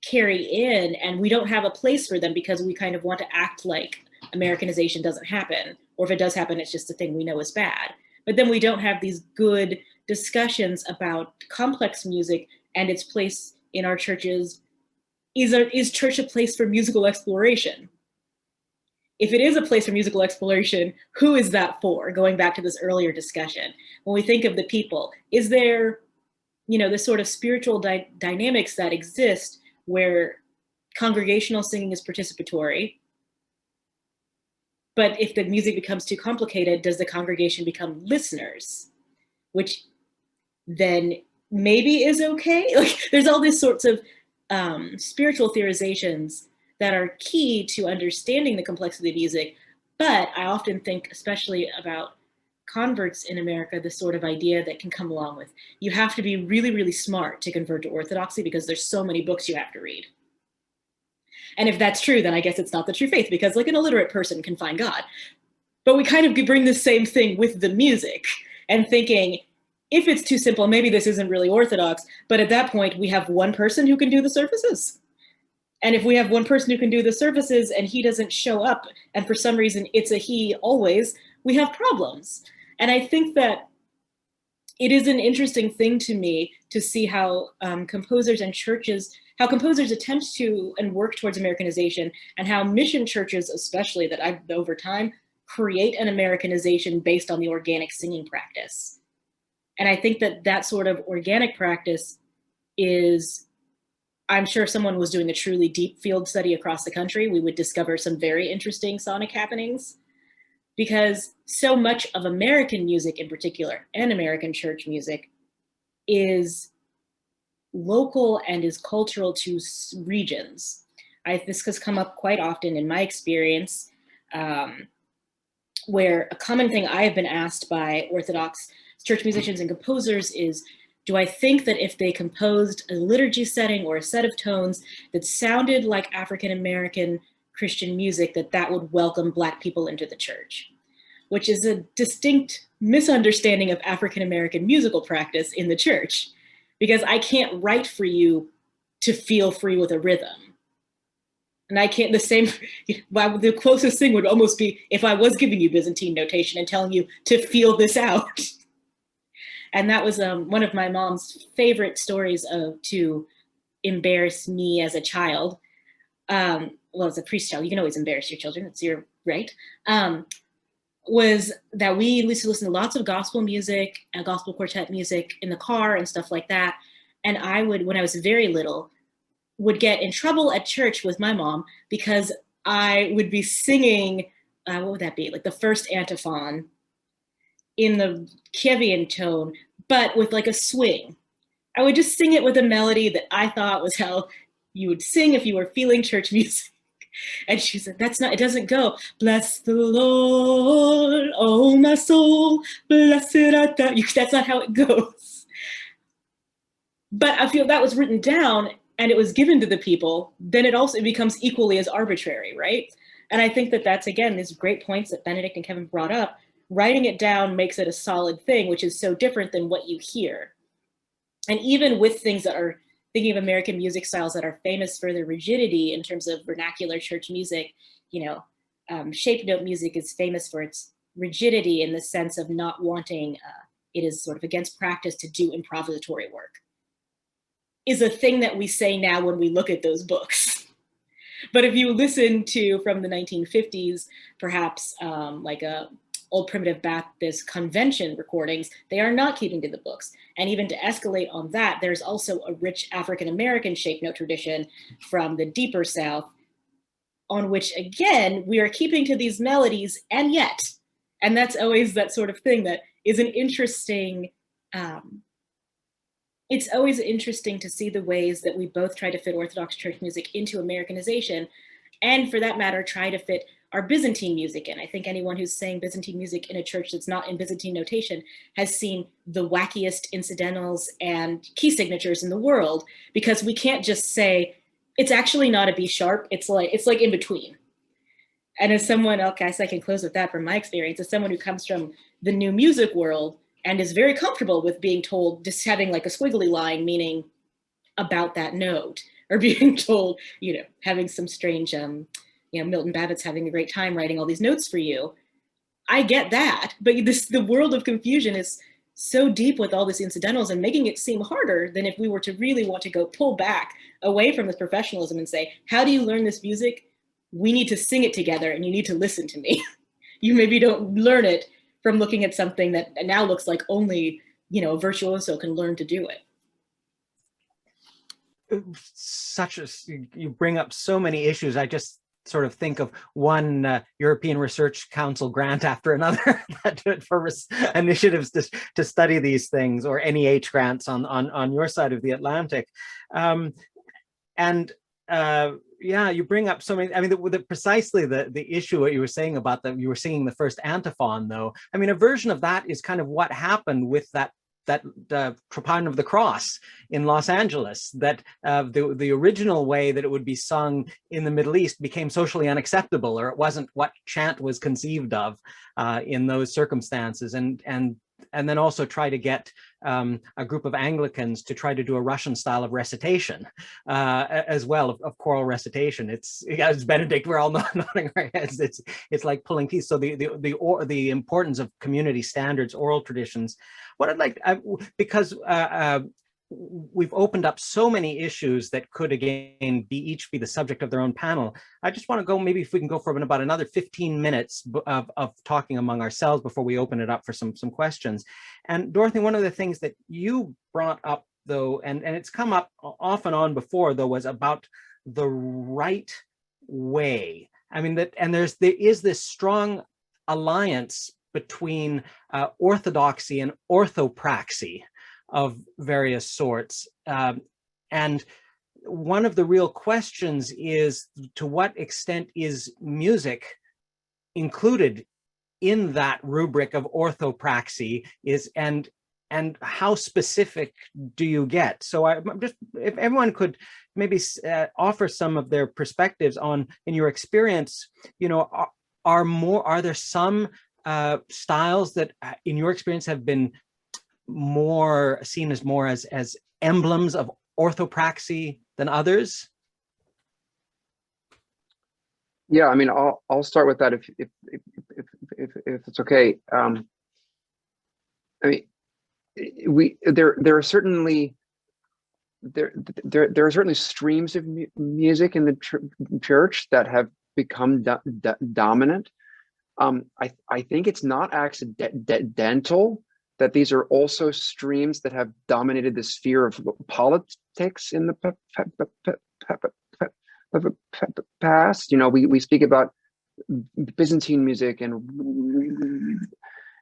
carry in, and we don't have a place for them because we kind of want to act like Americanization doesn't happen, or if it does happen, it's just a thing we know is bad. But then we don't have these good discussions about complex music and its place in our churches. Is church a place for musical exploration? If it is a place for musical exploration, who is that for? Going back to this earlier discussion, when we think of the people, is there, you know, this sort of spiritual dynamics that exist where congregational singing is participatory, but if the music becomes too complicated, does the congregation become listeners, which then maybe is okay? Like, there's all these sorts of spiritual theorizations that are key to understanding the complexity of music. But I often think, especially about converts in America, the sort of idea that can come along with, you have to be really, really smart to convert to Orthodoxy because there's so many books you have to read. And if that's true, then I guess it's not the true faith, because like an illiterate person can find God. But we kind of bring the same thing with the music and thinking, if it's too simple, maybe this isn't really Orthodox, but at that point we have one person who can do the services. And if we have one person who can do the services and he doesn't show up, and for some reason it's a he always, we have problems. And I think that it is an interesting thing to me to see how composers and churches, how composers attempt to and work towards Americanization, and how mission churches, especially that I've over time, create an Americanization based on the organic singing practice. And I think that that sort of organic practice is, I'm sure if someone was doing a truly deep field study across the country, we would discover some very interesting sonic happenings, because so much of American music in particular, and American church music, is local and is cultural to regions. This has come up quite often in my experience, where a common thing I have been asked by Orthodox church musicians and composers is, do I think that if they composed a liturgy setting or a set of tones that sounded like African-American Christian music, that that would welcome Black people into the church? Which is a distinct misunderstanding of African-American musical practice in the church, because I can't write for you to feel free with a rhythm. And I can't, the closest thing would almost be if I was giving you Byzantine notation and telling you to feel this out. And that was one of my mom's favorite stories to embarrass me as a child. Well, as a priest child, you can always embarrass your children, it's your right. Was that we used to listen to lots of gospel music and gospel quartet music in the car and stuff like that. And I would, when I was very little, would get in trouble at church with my mom because I would be singing, what would that be? Like the first antiphon in the Kievian tone, but with like a swing. I would just sing it with a melody that I thought was how you would sing if you were feeling church music. And she said, that's not, it doesn't go, bless the Lord, oh my soul, blessed art thou. That's not how it goes. But I feel that was written down and it was given to the people, then it becomes equally as arbitrary, right? And I think that that's, again, these great points that Benedict and Kevin brought up. writing it down makes it a solid thing, which is so different than what you hear. And even with things that are, thinking of American music styles that are famous for their rigidity in terms of vernacular church music, shape note music is famous for its rigidity in the sense of not wanting, it is sort of against practice to do improvisatory work, is a thing that we say now when we look at those books. But if you listen to, from the 1950s, perhaps like a Old Primitive Baptist Convention recordings, they are not keeping to the books. And even to escalate on that, there's also a rich African-American shape note tradition from the deeper South, on which, again, we are keeping to these melodies, and yet, and that's always that sort of thing that is an interesting, it's always interesting to see the ways that we both try to fit Orthodox church music into Americanization, and for that matter, try to fit our Byzantine music in. I think anyone who's saying Byzantine music in a church that's not in Byzantine notation has seen the wackiest incidentals and key signatures in the world, because we can't just say, it's actually not a B sharp, it's like in between. And as someone, okay, I can close with that from my experience, as someone who comes from the new music world and is very comfortable with being told, just having like a squiggly line, meaning about that note, or being told, having some strange, Milton Babbitt's having a great time writing all these notes for you. I get that, but the world of confusion is so deep with all these incidentals and making it seem harder than if we were to really want to go pull back away from this professionalism and say, how do you learn this music? We need to sing it together and you need to listen to me. You maybe don't learn it from looking at something that now looks like only, a virtuoso can learn to do it. You bring up so many issues. I just sort of think of one European Research Council grant after another for initiatives to study these things, or NEH grants on your side of the Atlantic. Yeah, you bring up so many. I mean, precisely the issue what you were saying about you were singing the first antiphon, though. I mean, a version of that is kind of what happened with that Tropine of the Cross in Los Angeles, that the original way that it would be sung in the Middle East became socially unacceptable, or it wasn't what chant was conceived of in those circumstances, and then also try to get a group of Anglicans to try to do a Russian style of recitation as well, of choral recitation. It's as Benedict, we're all nodding our heads. It's like pulling teeth. So the importance of community standards, oral traditions. What I'd like, because we've opened up so many issues that could again each be the subject of their own panel. I just want to go, maybe if we can go for about another 15 minutes of talking among ourselves before we open it up for some questions. And Dorothy, one of the things that you brought up though, and it's come up off and on before though, was about the right way. I mean, there is this strong alliance between orthodoxy and orthopraxy of various sorts. And one of the real questions is, to what extent is music included in that rubric of orthopraxy, and how specific do you get? So if everyone could maybe offer some of their perspectives on, in your experience, are there some styles that in your experience have been seen as emblems of orthopraxy than others? Yeah, I mean, I'll start with that if it's okay. I mean, there are certainly streams of music in the church that have become dominant. I think it's not accidental that these are also streams that have dominated the sphere of politics in the past. We speak about Byzantine music and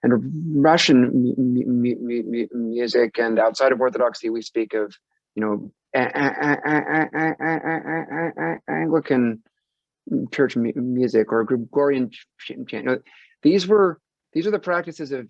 Russian music, and outside of Orthodoxy, we speak of Anglican church music or Gregorian chant. These are the practices of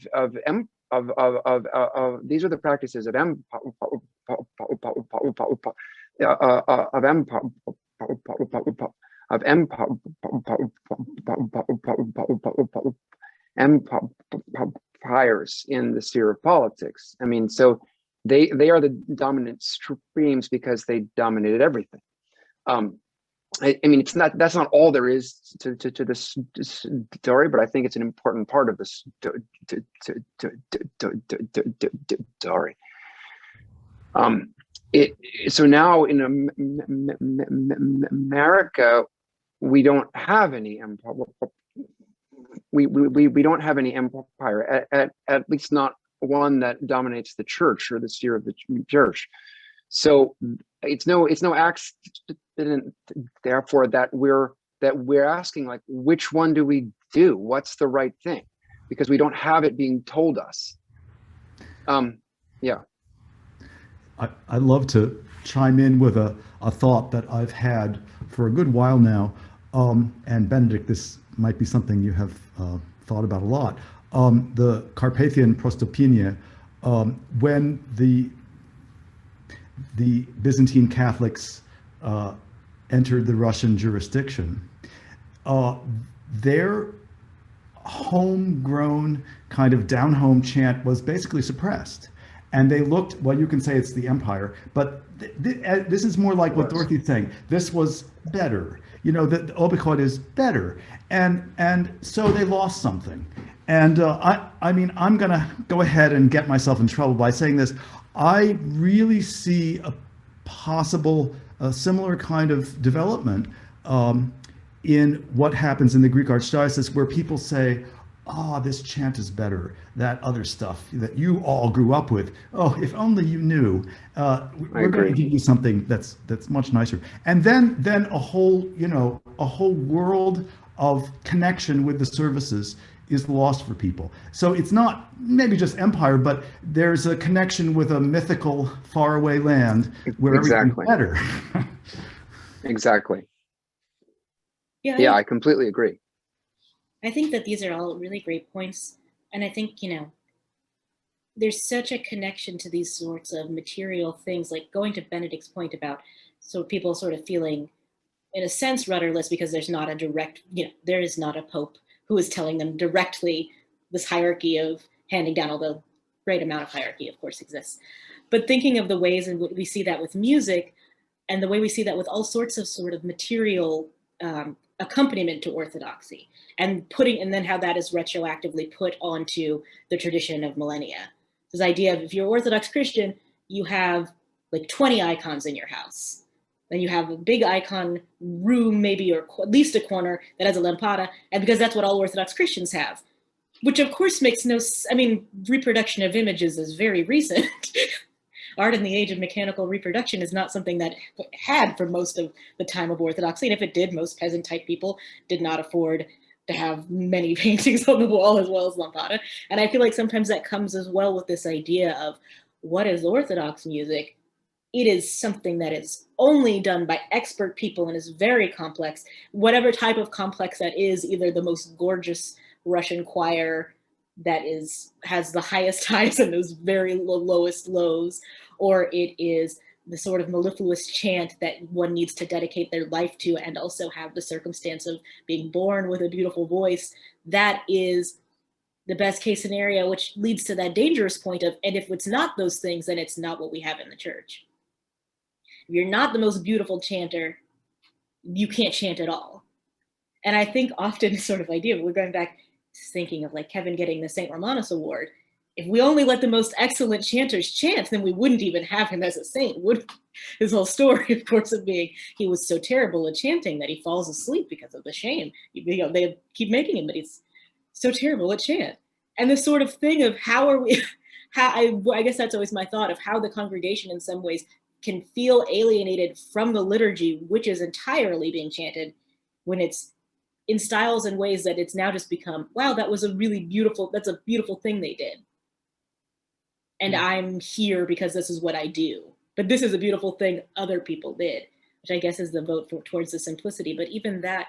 empires in the sphere of politics. I mean, so they are the dominant streams because they dominated everything. I mean, that's not all there is to this story, but I think it's an important part of this story. So now in America, we don't have any empire. We don't have any empire, at least not one that dominates the church or the sphere of the church. So it's no accident, therefore, that we're asking, like, which one do we do? What's the right thing? Because we don't have it being told us. Yeah. I'd love to chime in with a thought that I've had for a good while now. And Benedict, this might be something you have thought about a lot. The Carpathian Prostopinia, when the Byzantine Catholics entered the Russian jurisdiction, their homegrown kind of down-home chant was basically suppressed. And they looked, well, you can say it's the empire, but this is more like what Dorothy's saying. This was better. You know, the Obiquoit is better. And so they lost something. And I mean, I'm going to go ahead and get myself in trouble by saying this. I really see a possible similar kind of development in what happens in the Greek Archdiocese, where people say, oh, this chant is better. That other stuff that you all grew up with. Oh, if only you knew. We're going to give you something that's much nicer. And then a whole world of connection with the services is lost for people. So it's not maybe just empire, but there's a connection with a mythical faraway land where everything's better. Exactly. Yeah, I completely agree. I think that these are all really great points. And I think, there's such a connection to these sorts of material things, like going to Benedict's point about people sort of feeling, in a sense, rudderless because there's not a direct, there is not a pope who is telling them directly this hierarchy of handing down, although great amount of hierarchy, of course, exists. But thinking of the ways in which we see that with music and the way we see that with all sorts of sort of material accompaniment to orthodoxy, and then how that is retroactively put onto the tradition of millennia. This idea of, if you're Orthodox Christian, you have like 20 icons in your house. Then you have a big icon room, maybe, or at least a corner that has a lampada, and because that's what all Orthodox Christians have, which of course makes no, reproduction of images is very recent. Art in the age of mechanical reproduction is not something that had for most of the time of Orthodoxy. And if it did, most peasant type people did not afford to have many paintings on the wall as well as lampada. And I feel like sometimes that comes as well with this idea of what is Orthodox music? It is something that is only done by expert people and is very complex. Whatever type of complex that is, either the most gorgeous Russian choir that has the highest highs and those very lowest lows, or it is the sort of mellifluous chant that one needs to dedicate their life to and also have the circumstance of being born with a beautiful voice. That is the best case scenario, which leads to that dangerous point of, and if it's not those things, then it's not what we have in the church. If you're not the most beautiful chanter, you can't chant at all. And I think often this sort of idea, we're going back thinking of like Kevin getting the St. Romanus Award. If we only let the most excellent chanters chant, then we wouldn't even have him as a saint, would his whole story, of course, of being he was so terrible at chanting that he falls asleep because of the shame. They keep making him, but he's so terrible at chant. And this sort of thing of I guess that's always my thought of how the congregation in some ways can feel alienated from the liturgy, which is entirely being chanted, when it's in styles and ways that it's now just become, wow, that's a beautiful thing they did. And I'm here because this is what I do. But this is a beautiful thing other people did, which I guess is the vote towards the simplicity. But even that,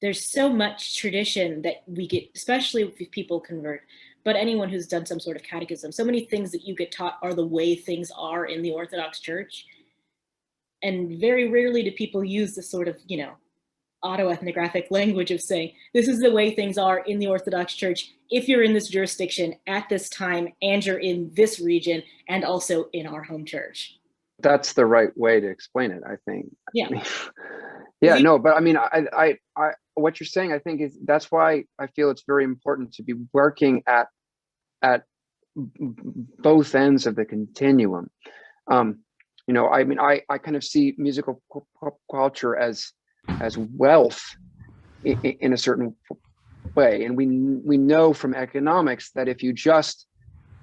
there's so much tradition that we get, especially if people convert, but anyone who's done some sort of catechism, so many things that you get taught are the way things are in the Orthodox Church. And very rarely do people use the sort of, autoethnographic language of saying, this is the way things are in the Orthodox Church if you're in this jurisdiction at this time and you're in this region and also in our home church. That's the right way to explain it, I think. Yeah. Yeah, no, but I mean, I what you're saying, I think that's why I feel it's very important to be working at both ends of the continuum. You know, I mean, I kind of see musical culture as wealth in a certain way, and we know from economics that if you just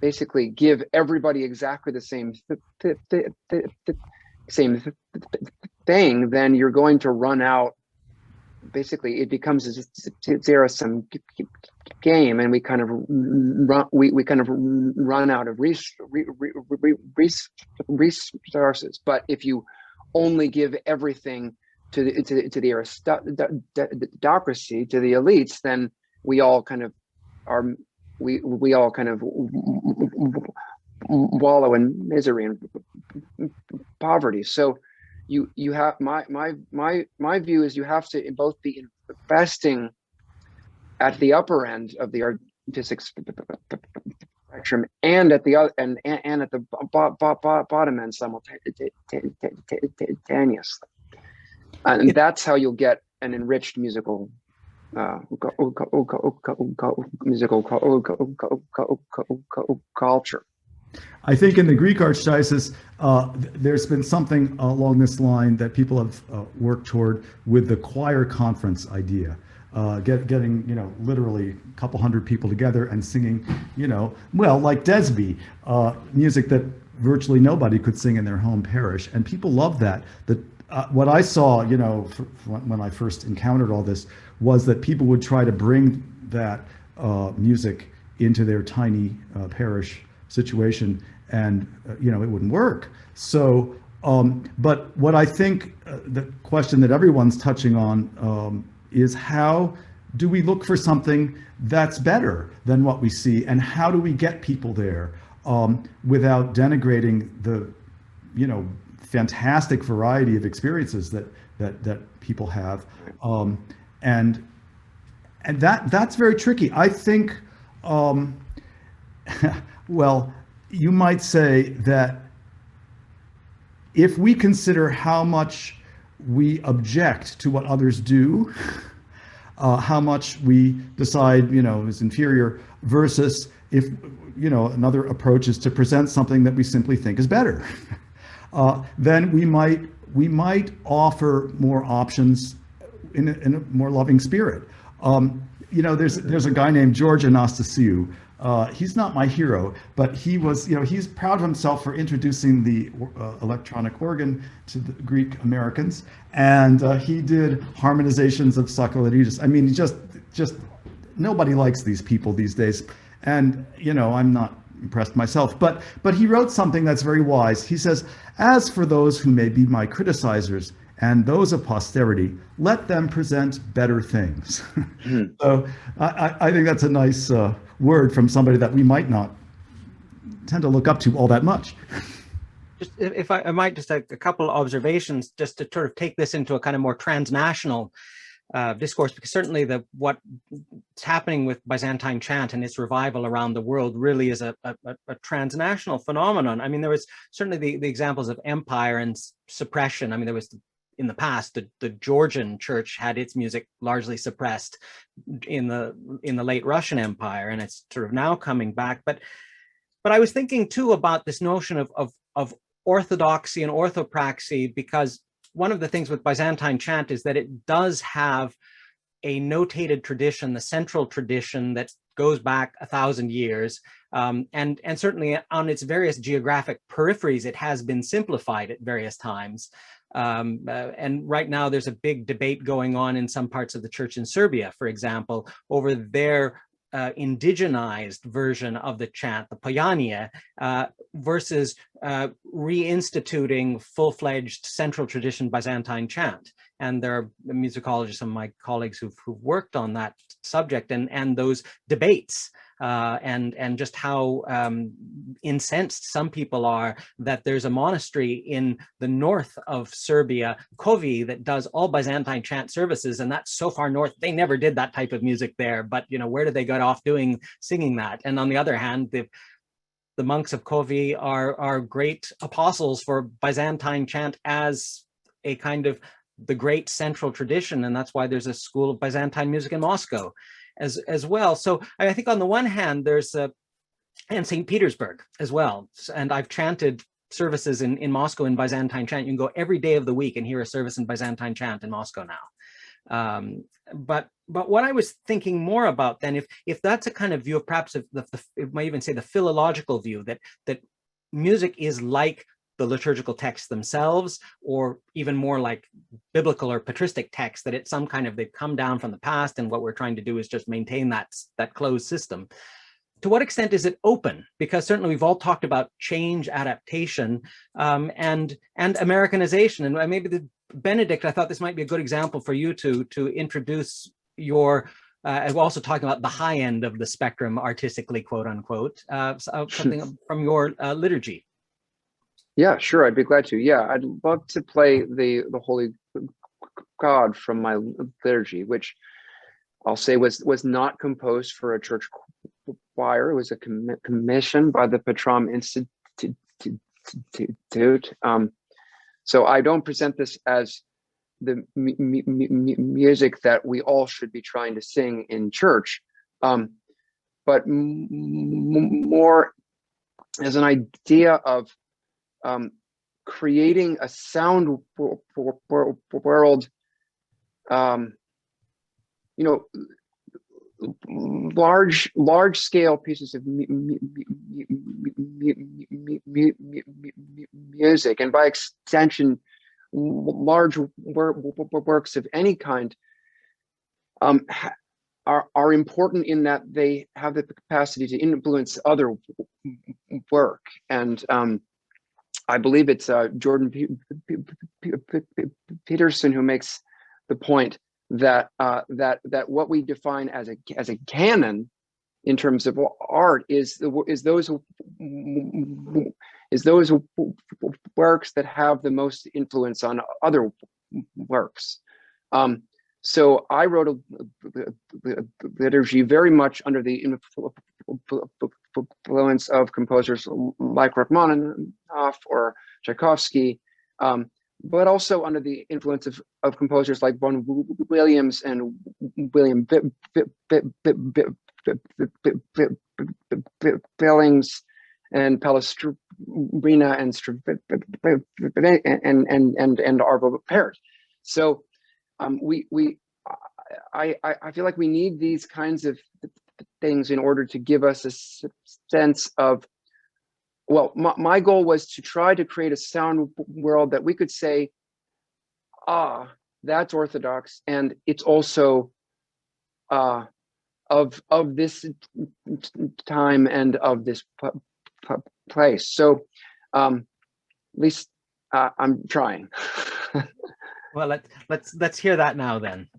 basically give everybody exactly the same thing, then you're going to run out. Basically, it becomes a zero-sum game, and we kind of run out of resources. But if you only give everything to the aristocracy, to the elites, then we all kind of wallow in misery and poverty. So you have my view is you have to both be investing at the upper end of the artistic spectrum and at the other and at the bottom end simultaneously, and that's how you'll get an enriched musical culture. I think in the Greek Archdiocese, there's been something along this line that people have worked toward with the choir conference idea. Getting, you know, literally a couple hundred people together and singing, you know, well, like Desby, music that virtually nobody could sing in their home parish. And people love that. What I saw, you know, when I first encountered all this, was that people would try to bring that music into their tiny parish situation, and you know, it wouldn't work. So, but what I think the question that everyone's touching on is, how do we look for something that's better than what we see, and how do we get people there without denigrating the, you know, fantastic variety of experiences that people have, and that's very tricky. I think, well, you might say that if we consider how much we object to what others do, how much we decide, you know, is inferior, versus if, you know, another approach is to present something that we simply think is better, then we might offer more options in a more loving spirit. You know, there's a guy named George Anastasiou. He's not my hero, but he was, you know, he's proud of himself for introducing the electronic organ to the Greek Americans, and he did harmonizations of Saccharietis. I mean, just nobody likes these people these days, and you know, I'm not impressed myself, but he wrote something that's very wise. He says, "As for those who may be my criticizers and those of posterity, let them present better things." So I think that's a nice word from somebody that we might not tend to look up to all that much. Just if I might, just a couple of observations, just to sort of take this into a kind of more transnational discourse, because certainly what's happening with Byzantine chant and its revival around the world really is a transnational phenomenon. I mean, there was certainly the examples of empire and suppression. I mean, there was in the past, the Georgian church had its music largely suppressed in the late Russian Empire, and it's sort of now coming back. But I was thinking too about this notion of orthodoxy and orthopraxy, because one of the things with Byzantine chant is that it does have a notated tradition, the central tradition that goes back 1,000 years. And certainly on its various geographic peripheries, it has been simplified at various times. And right now there's a big debate going on in some parts of the church in Serbia, for example, over their indigenized version of the chant, the Pojanja, versus reinstituting full-fledged central tradition Byzantine chant. And there are musicologists and my colleagues who've worked on that subject, and those debates and just how incensed some people are that there's a monastery in the north of Serbia, Kovi, that does all Byzantine chant services, and that's so far north they never did that type of music there. But where did they get off singing that? And on the other hand, the monks of Kovi are great apostles for Byzantine chant as a kind of the great central tradition, and that's why there's a school of Byzantine music in Moscow as well. So I think on the one hand there's and St. Petersburg as well, and I've chanted services in Moscow in Byzantine chant. You can go every day of the week and hear a service in Byzantine chant in Moscow now. But what I was thinking more about then, if that's a kind of view of perhaps it might even say the philological view that music is like the liturgical texts themselves, or even more like biblical or patristic texts, that it's some kind of, they've come down from the past, and what we're trying to do is just maintain that closed system. To what extent is it open? Because certainly we've all talked about change, adaptation, and Americanization. And maybe Benedict, I thought this might be a good example for you to introduce your, also talking about the high end of the spectrum artistically, quote unquote, something from your liturgy. Yeah, sure, I'd be glad to. Yeah, I'd love to play the Holy God from my liturgy, which I'll say was not composed for a church choir. It was a commission by the Patram Institute. So I don't present this as the music that we all should be trying to sing in church, but more as an idea of creating a sound world, large scale pieces of music, and by extension large works of any kind, are important in that they have the capacity to influence other work. And I believe it's Jordan Peterson who makes the point that that what we define as a canon in terms of art is those works that have the most influence on other works. So I wrote a liturgy very much under the influence of composers like Rachmaninoff or Tchaikovsky, but also under the influence of composers like Vaughan Williams and William Billings and Palestrina and Arvo Pärt. So I feel like we need these kinds of things in order to give us a sense of, well, my goal was to try to create a sound world that we could say, that's Orthodox, and it's also of this time and of this place. So at least I'm trying. Well, let's hear that now then.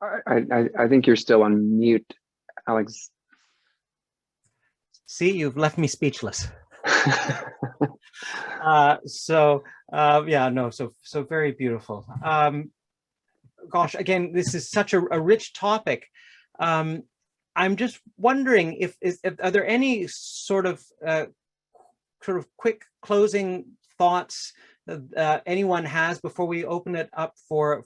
I think you're still on mute, Alex. See, you've left me speechless. Yeah, no, so very beautiful. Gosh, again, this is such a rich topic. I'm just wondering if are there any sort of quick closing thoughts anyone has before we open it up for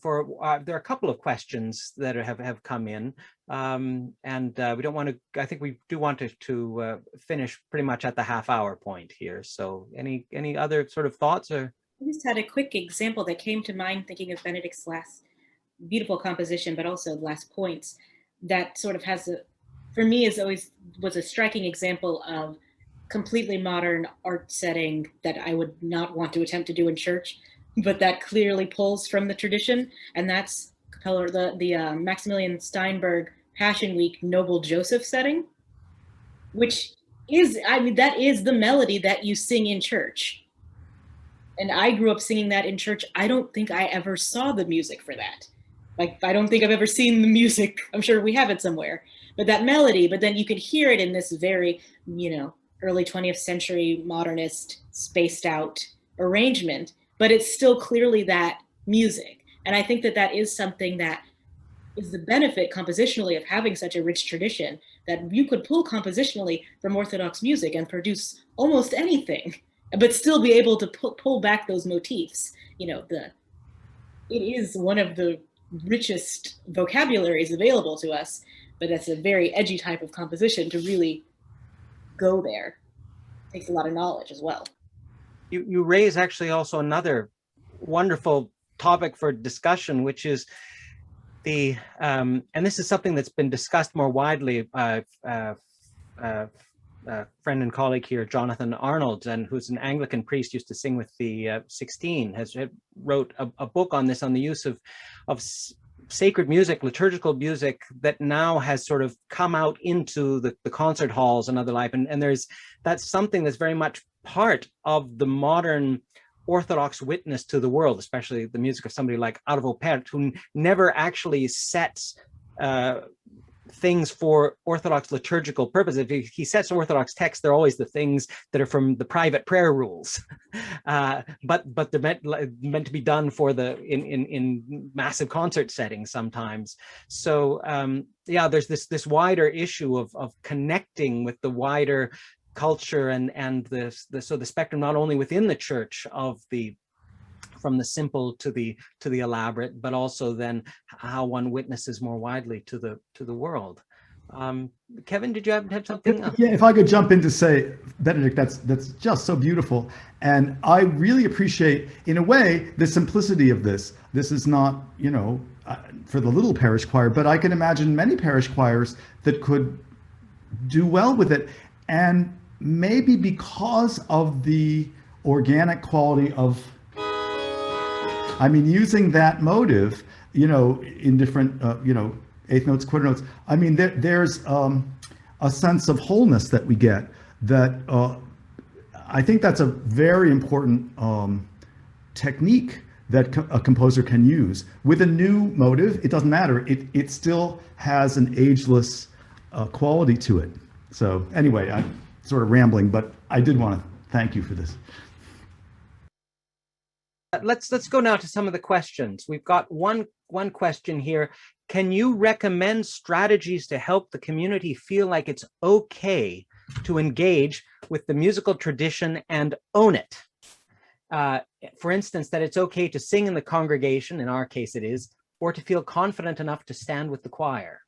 there are a couple of questions that have come in, and we don't want to, I think we do want to finish pretty much at the half-hour point here. So any other sort of thoughts? Or I just had a quick example that came to mind thinking of Benedict's last beautiful composition, but also the last points, that sort of has for me was a striking example of completely modern art setting that I would not want to attempt to do in church, but that clearly pulls from the tradition. And that's the Maximilian Steinberg Passion Week Noble Joseph setting, which is, I mean, that is the melody that you sing in church. And I grew up singing that in church. I don't think I ever saw the music for that. Like, I don't think I've ever seen the music. I'm sure we have it somewhere, but that melody, but then you could hear it in this very, early 20th century modernist spaced out arrangement, but it's still clearly that music. And I think that that is something that is the benefit compositionally of having such a rich tradition, that you could pull compositionally from Orthodox music and produce almost anything, but still be able to pull back those motifs. It is one of the richest vocabularies available to us, but that's a very edgy type of composition to really go there. It takes a lot of knowledge as well. You raise actually also another wonderful topic for discussion, which is the and this is something that's been discussed more widely. Friend and colleague here, Jonathan Arnold, and who's an Anglican priest, used to sing with the 16, wrote a book on this, on the use of sacred music, liturgical music, that now has sort of come out into the concert halls and other life. And that's something that's very much part of the modern Orthodox witness to the world, especially the music of somebody like Arvo Pärt, who never actually sets things for Orthodox liturgical purposes. If he sets Orthodox texts, they're always the things that are from the private prayer rules, but they're meant to be done for in massive concert settings sometimes. So yeah, there's this wider issue of connecting with the wider culture and the spectrum, not only within the church of from the simple to the elaborate, but also then how one witnesses more widely to the world. Kevin, did you have something? Yeah, if I could jump in to say, Benedict, that's just so beautiful, and I really appreciate, in a way, the simplicity of this. This is not, for the little parish choir, but I can imagine many parish choirs that could do well with it, and maybe because of the organic quality of, using that motive, in different, eighth notes, quarter notes. There's a sense of wholeness that we get that I think that's a very important technique that a composer can use. With a new motive, it doesn't matter. It still has an ageless quality to it. So anyway, I'm sort of rambling, but I did want to thank you for this. Let's go now to some of the questions. We've got one question here. Can you recommend strategies to help the community feel like it's okay to engage with the musical tradition and own it? For instance, that it's okay to sing in the congregation, in our case it is, or to feel confident enough to stand with the choir.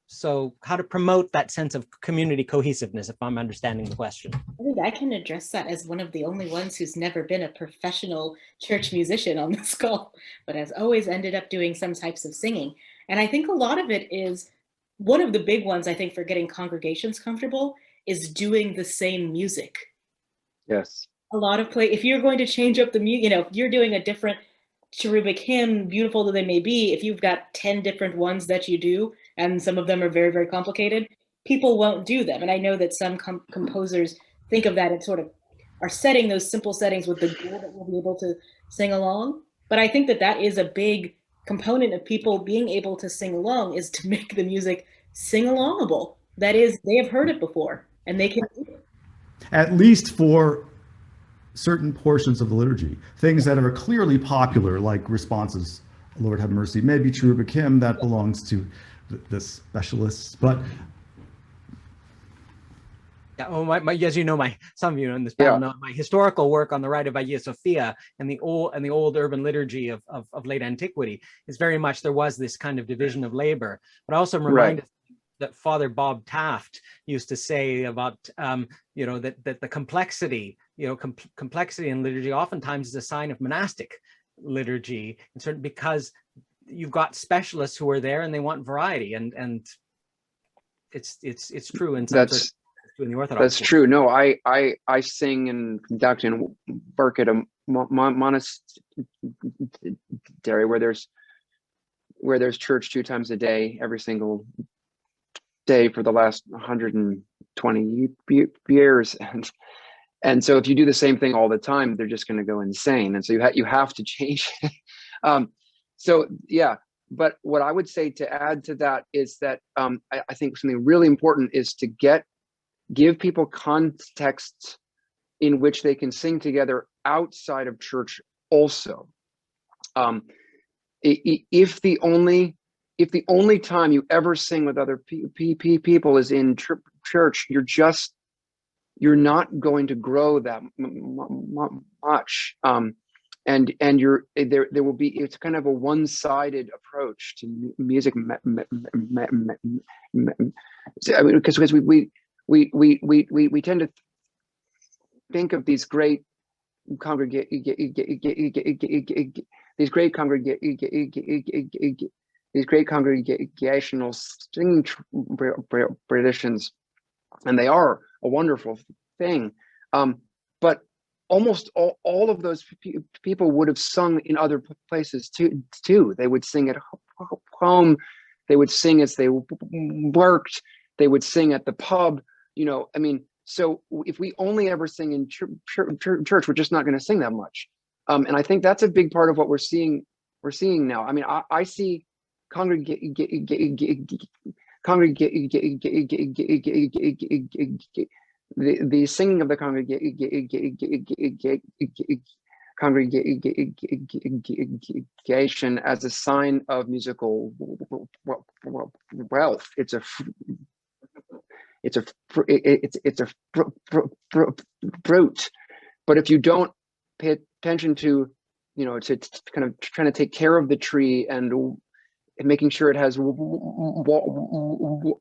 So how to promote that sense of community cohesiveness, if I'm understanding the question. I think I can address that as one of the only ones who's never been a professional church musician on this call, but has always ended up doing some types of singing. And I think a lot of it is, one of the big ones, I think, for getting congregations comfortable is doing the same music. Yes. A lot of if you're going to change up the music, if you're doing a different cherubic hymn, beautiful though they may be, if you've got 10 different ones that you do, and some of them are very, very complicated, people won't do them. And I know that some composers think of that and sort of are setting those simple settings with the goal that we'll be able to sing along. But I think that that is a big component of people being able to sing along is to make the music sing-alongable. That is, they have heard it before and they can do it. At least for certain portions of the liturgy, things that are clearly popular, like responses, Lord have mercy, maybe Cherubic hymn, that belongs to the specialists, but yeah, oh, as you know, some of you in this panel know my historical work on the Rite of Hagia Sophia and the old urban liturgy of late antiquity is very much, there was this kind of division of labor. But I also am reminded that Father Bob Taft used to say about you know, that the complexity, you know, complexity in liturgy oftentimes is a sign of monastic liturgy, and certain, because you've got specialists who are there and they want variety, and it's true in some sort of, in the Orthodox. That's true. No, I sing and conduct and work at a monastery where there's church 2 times a day, every single day for the last 120 years, and so if you do the same thing all the time, they're just going to go insane, and so you have to change it. So yeah, but what I would say to add to that is that I think something really important is to give people contexts in which they can sing together outside of church also. If the only time you ever sing with other people is in church, you're not going to grow that much. And there will be, it's kind of a one-sided approach to music, because we tend to think of these great congregational singing traditions, and they are a wonderful thing, but almost all of those people would have sung in other places too. They would sing at home, they would sing as they worked, they would sing at the pub, you know. I mean, so if we only ever sing in church, we're just not going to sing that much. And I think that's a big part of what we're seeing now. I mean, I see the singing of the congregation as a sign of musical wealth. It's a fruit. But if you don't pay attention to, you know, to kind of trying to take care of the tree and making sure it has water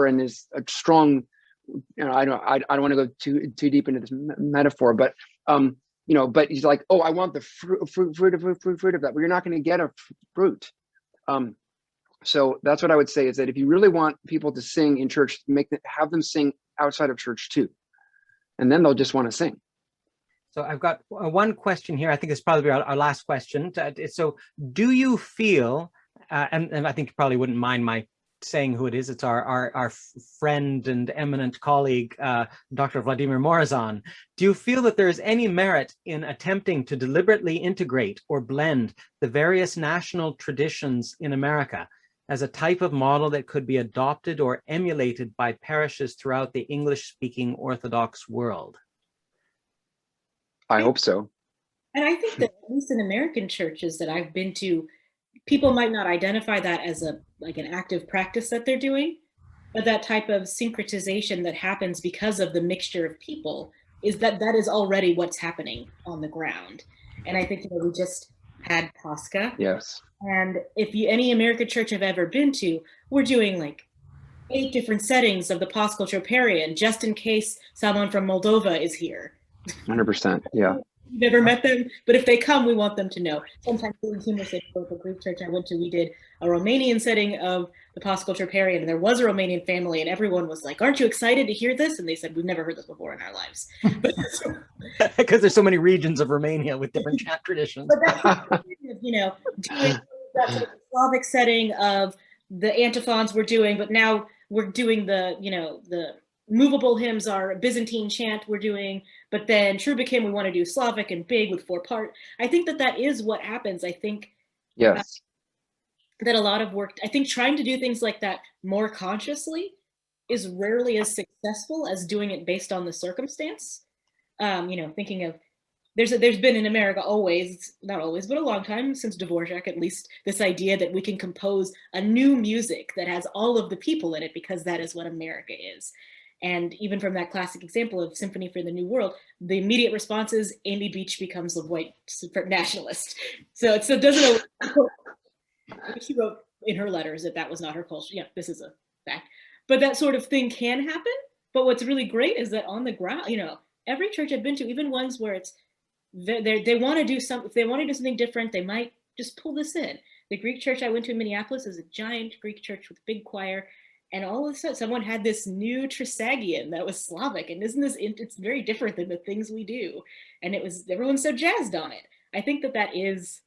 and is a strong, you know, I don't want to go too deep into this metaphor, but you know, but he's like, oh, I want the fruit of that. Well, you're not going to get a fruit. So that's what I would say, is that if you really want people to sing in church, have them sing outside of church too, and then they'll just want to sing. So I've got one question here. I think it's probably our last question. So do you feel, and I think you probably wouldn't mind my saying who it is, it's our friend and eminent colleague, Dr. Vladimir Morazan. Do you feel that there is any merit in attempting to deliberately integrate or blend the various national traditions in America as a type of model that could be adopted or emulated by parishes throughout the English-speaking Orthodox world? I hope so. And I think that at least in American churches that I've been to, people might not identify that as an active practice that they're doing, but that type of syncretization that happens because of the mixture of people is that is already what's happening on the ground. And I think, you know, we just had Pascha. Yes. And if any American church I've ever been to, we're doing like 8 different settings of the Paschal Troparion, just in case someone from Moldova is here. 100%. Yeah. You've never met them, but if they come, we want them to know. Sometimes the Greek church I went to, we did a Romanian setting of the Paschal Troparion, and there was a Romanian family, and everyone was like, "Aren't you excited to hear this?" And they said, "We've never heard this before in our lives." Because there's so many regions of Romania with different chant traditions. But that's, you know, doing that sort of Slavic setting of the antiphons we're doing, but now we're doing the, you know, the movable hymns are Byzantine chant we're doing, but then Cherubic hymn we want to do Slavic and big with 4-part. I think that is what happens. I think Yes. That a lot of work, I think trying to do things like that more consciously is rarely as successful as doing it based on the circumstance. Thinking of, there's been in America always, not always, but a long time since Dvorak at least, this idea that we can compose a new music that has all of the people in it because that is what America is. And even from that classic example of Symphony for the New World, the immediate response is Amy Beach becomes a white nationalist. So it doesn't, she wrote in her letters that was not her culture. Yeah, this is a fact. But that sort of thing can happen. But what's really great is that on the ground, every church I've been to, even ones where it's, they want to do something, if they want to do something different, they might just pull this in. The Greek church I went to in Minneapolis is a giant Greek church with a big choir. And all of a sudden, someone had this new Trisagion that was Slavic. And it's very different than the things we do. And everyone's so jazzed on it. I think that is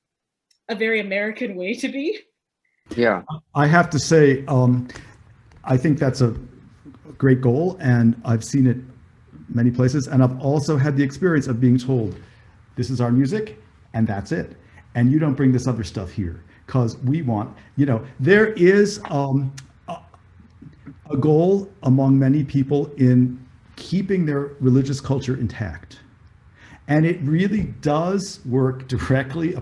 a very American way to be. Yeah. I have to say, I think that's a great goal, and I've seen it many places. And I've also had the experience of being told, this is our music, and that's it. And you don't bring this other stuff here, because we want, there is a goal among many people in keeping their religious culture intact. And it really does work directly,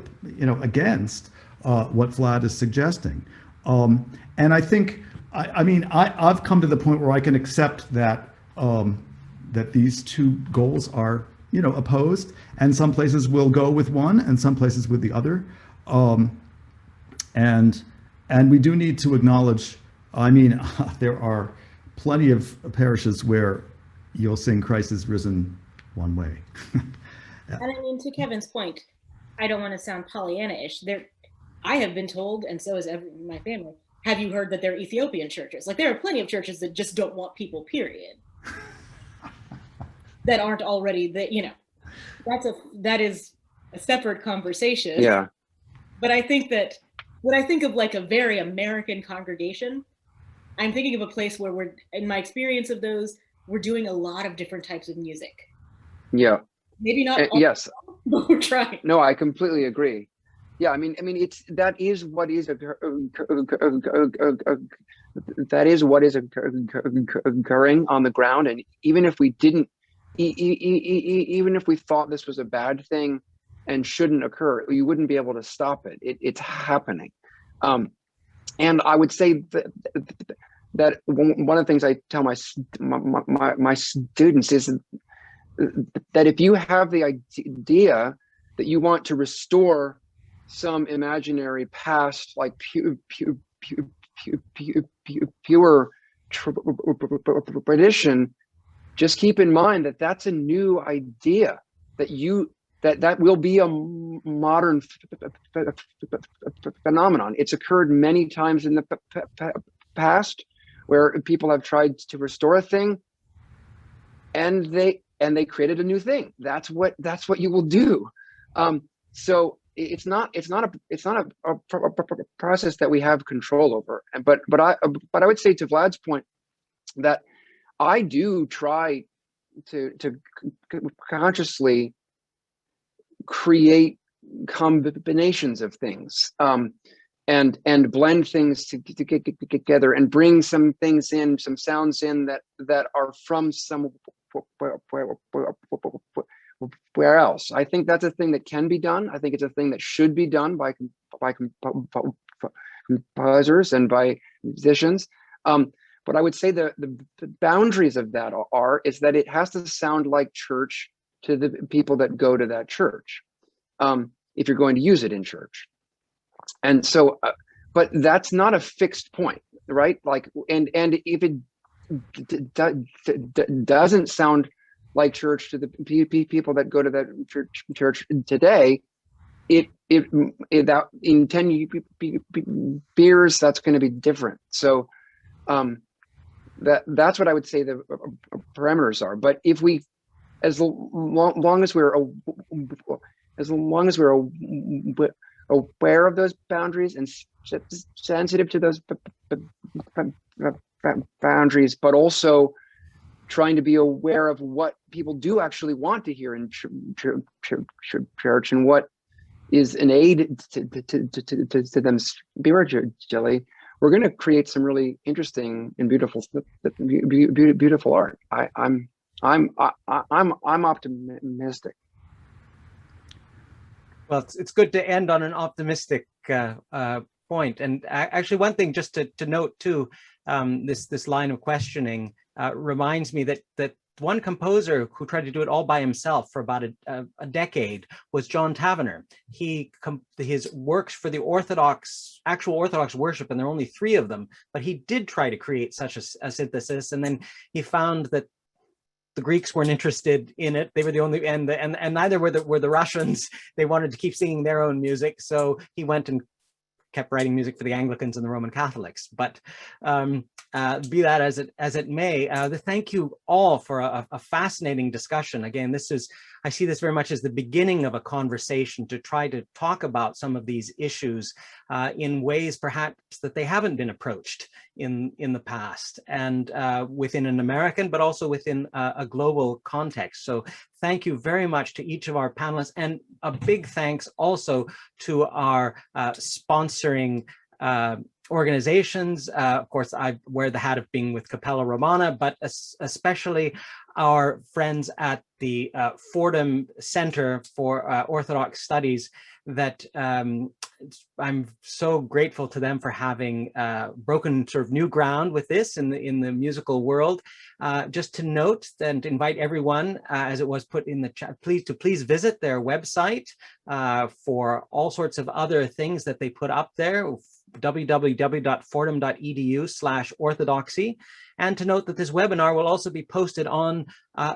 against what Vlad is suggesting. And I think, I've come to the point where I can accept that that these two goals are, opposed, and some places will go with one and some places with the other. And we do need to acknowledge, there are plenty of parishes where you'll sing Christ is risen one way. And to Kevin's point, I don't want to sound Pollyanna-ish. I have been told, and so has my family, have you heard that there are Ethiopian churches? Like, there are plenty of churches that just don't want people, period. That aren't already, that is a separate conversation. Yeah. But I think that when I think of like a very American congregation, I'm thinking of a place where in my experience of those, we're doing a lot of different types of music. Yeah. Maybe not all, yes, but we're trying. No, I completely agree. Yeah, that is what is occurring on the ground. And even if we didn't, even if we thought this was a bad thing and shouldn't occur, you wouldn't be able to stop it. It's happening. And I would say that one of the things I tell my students is that if you have the idea that you want to restore some imaginary past, like pure tradition, just keep in mind that that's a new idea, that will be a modern phenomenon. It's occurred many times in the past where people have tried to restore a thing, and they created a new thing. That's what you will do. So it's not a process that we have control over. But I would say, to Vlad's point, that I do try to consciously create combinations of things, and blend things together, and bring some things in, some sounds in that are from where else. I think that's a thing that can be done. I think it's a thing that should be done by composers and by musicians. But I would say the boundaries of that is that it has to sound like church to the people that go to that church, if you're going to use it in church. And so, but that's not a fixed point, right? Like, and if it doesn't sound like church to the people that go to that church today, that in 10 years, that's going to be different. So that's what I would say the parameters are. But if we, as long as we're aware of those boundaries and sensitive to those boundaries, but also trying to be aware of what people do actually want to hear in church, and what is an aid to them spiritually, we're going to create some really interesting and beautiful art. I'm optimistic. Well, it's good to end on an optimistic point. And actually, one thing just to note too, this line of questioning reminds me that one composer who tried to do it all by himself for about a decade was John Tavener. His works for the actual Orthodox worship, and there are only 3 of them, but he did try to create such a synthesis, and then he found that the Greeks weren't interested in it. They were the only, and neither were the Russians. They wanted to keep singing their own music, so he went and kept writing music for the Anglicans and the Roman Catholics. But be that as it may, thank you all for a fascinating discussion. Again, I see this very much as the beginning of a conversation to try to talk about some of these issues in ways perhaps that they haven't been approached in the past, and within an American, but also within a global context. So thank you very much to each of our panelists, and a big thanks also to our sponsoring organizations. Of course, I wear the hat of being with Cappella Romana, but especially our friends at the Fordham Center for Orthodox Studies that I'm so grateful to them for having broken sort of new ground with this in the musical world. Just to note and invite everyone, as it was put in the chat, please visit their website for all sorts of other things that they put up there, www.fordham.edu/orthodoxy. And to note that this webinar will also be posted on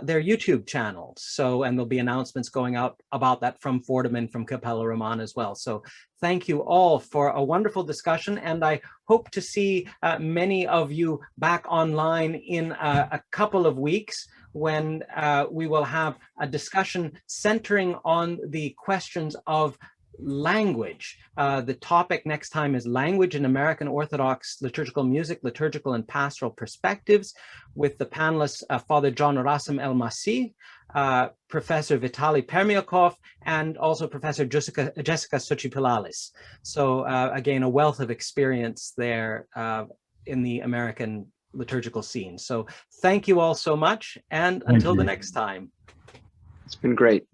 their YouTube channel. And there'll be announcements going out about that from Fordham and from Cappella Romana as well. So thank you all for a wonderful discussion. And I hope to see many of you back online in a couple of weeks when we will have a discussion centering on the questions of language. The topic next time is language in American Orthodox liturgical music, liturgical and pastoral perspectives, with the panelists Father John Rasim El-Masih, Professor Vitaly Permiakov, and also Professor Jessica Sochipilalis. So again, a wealth of experience there in the American liturgical scene. So thank you all so much, and until the next time. It's been great.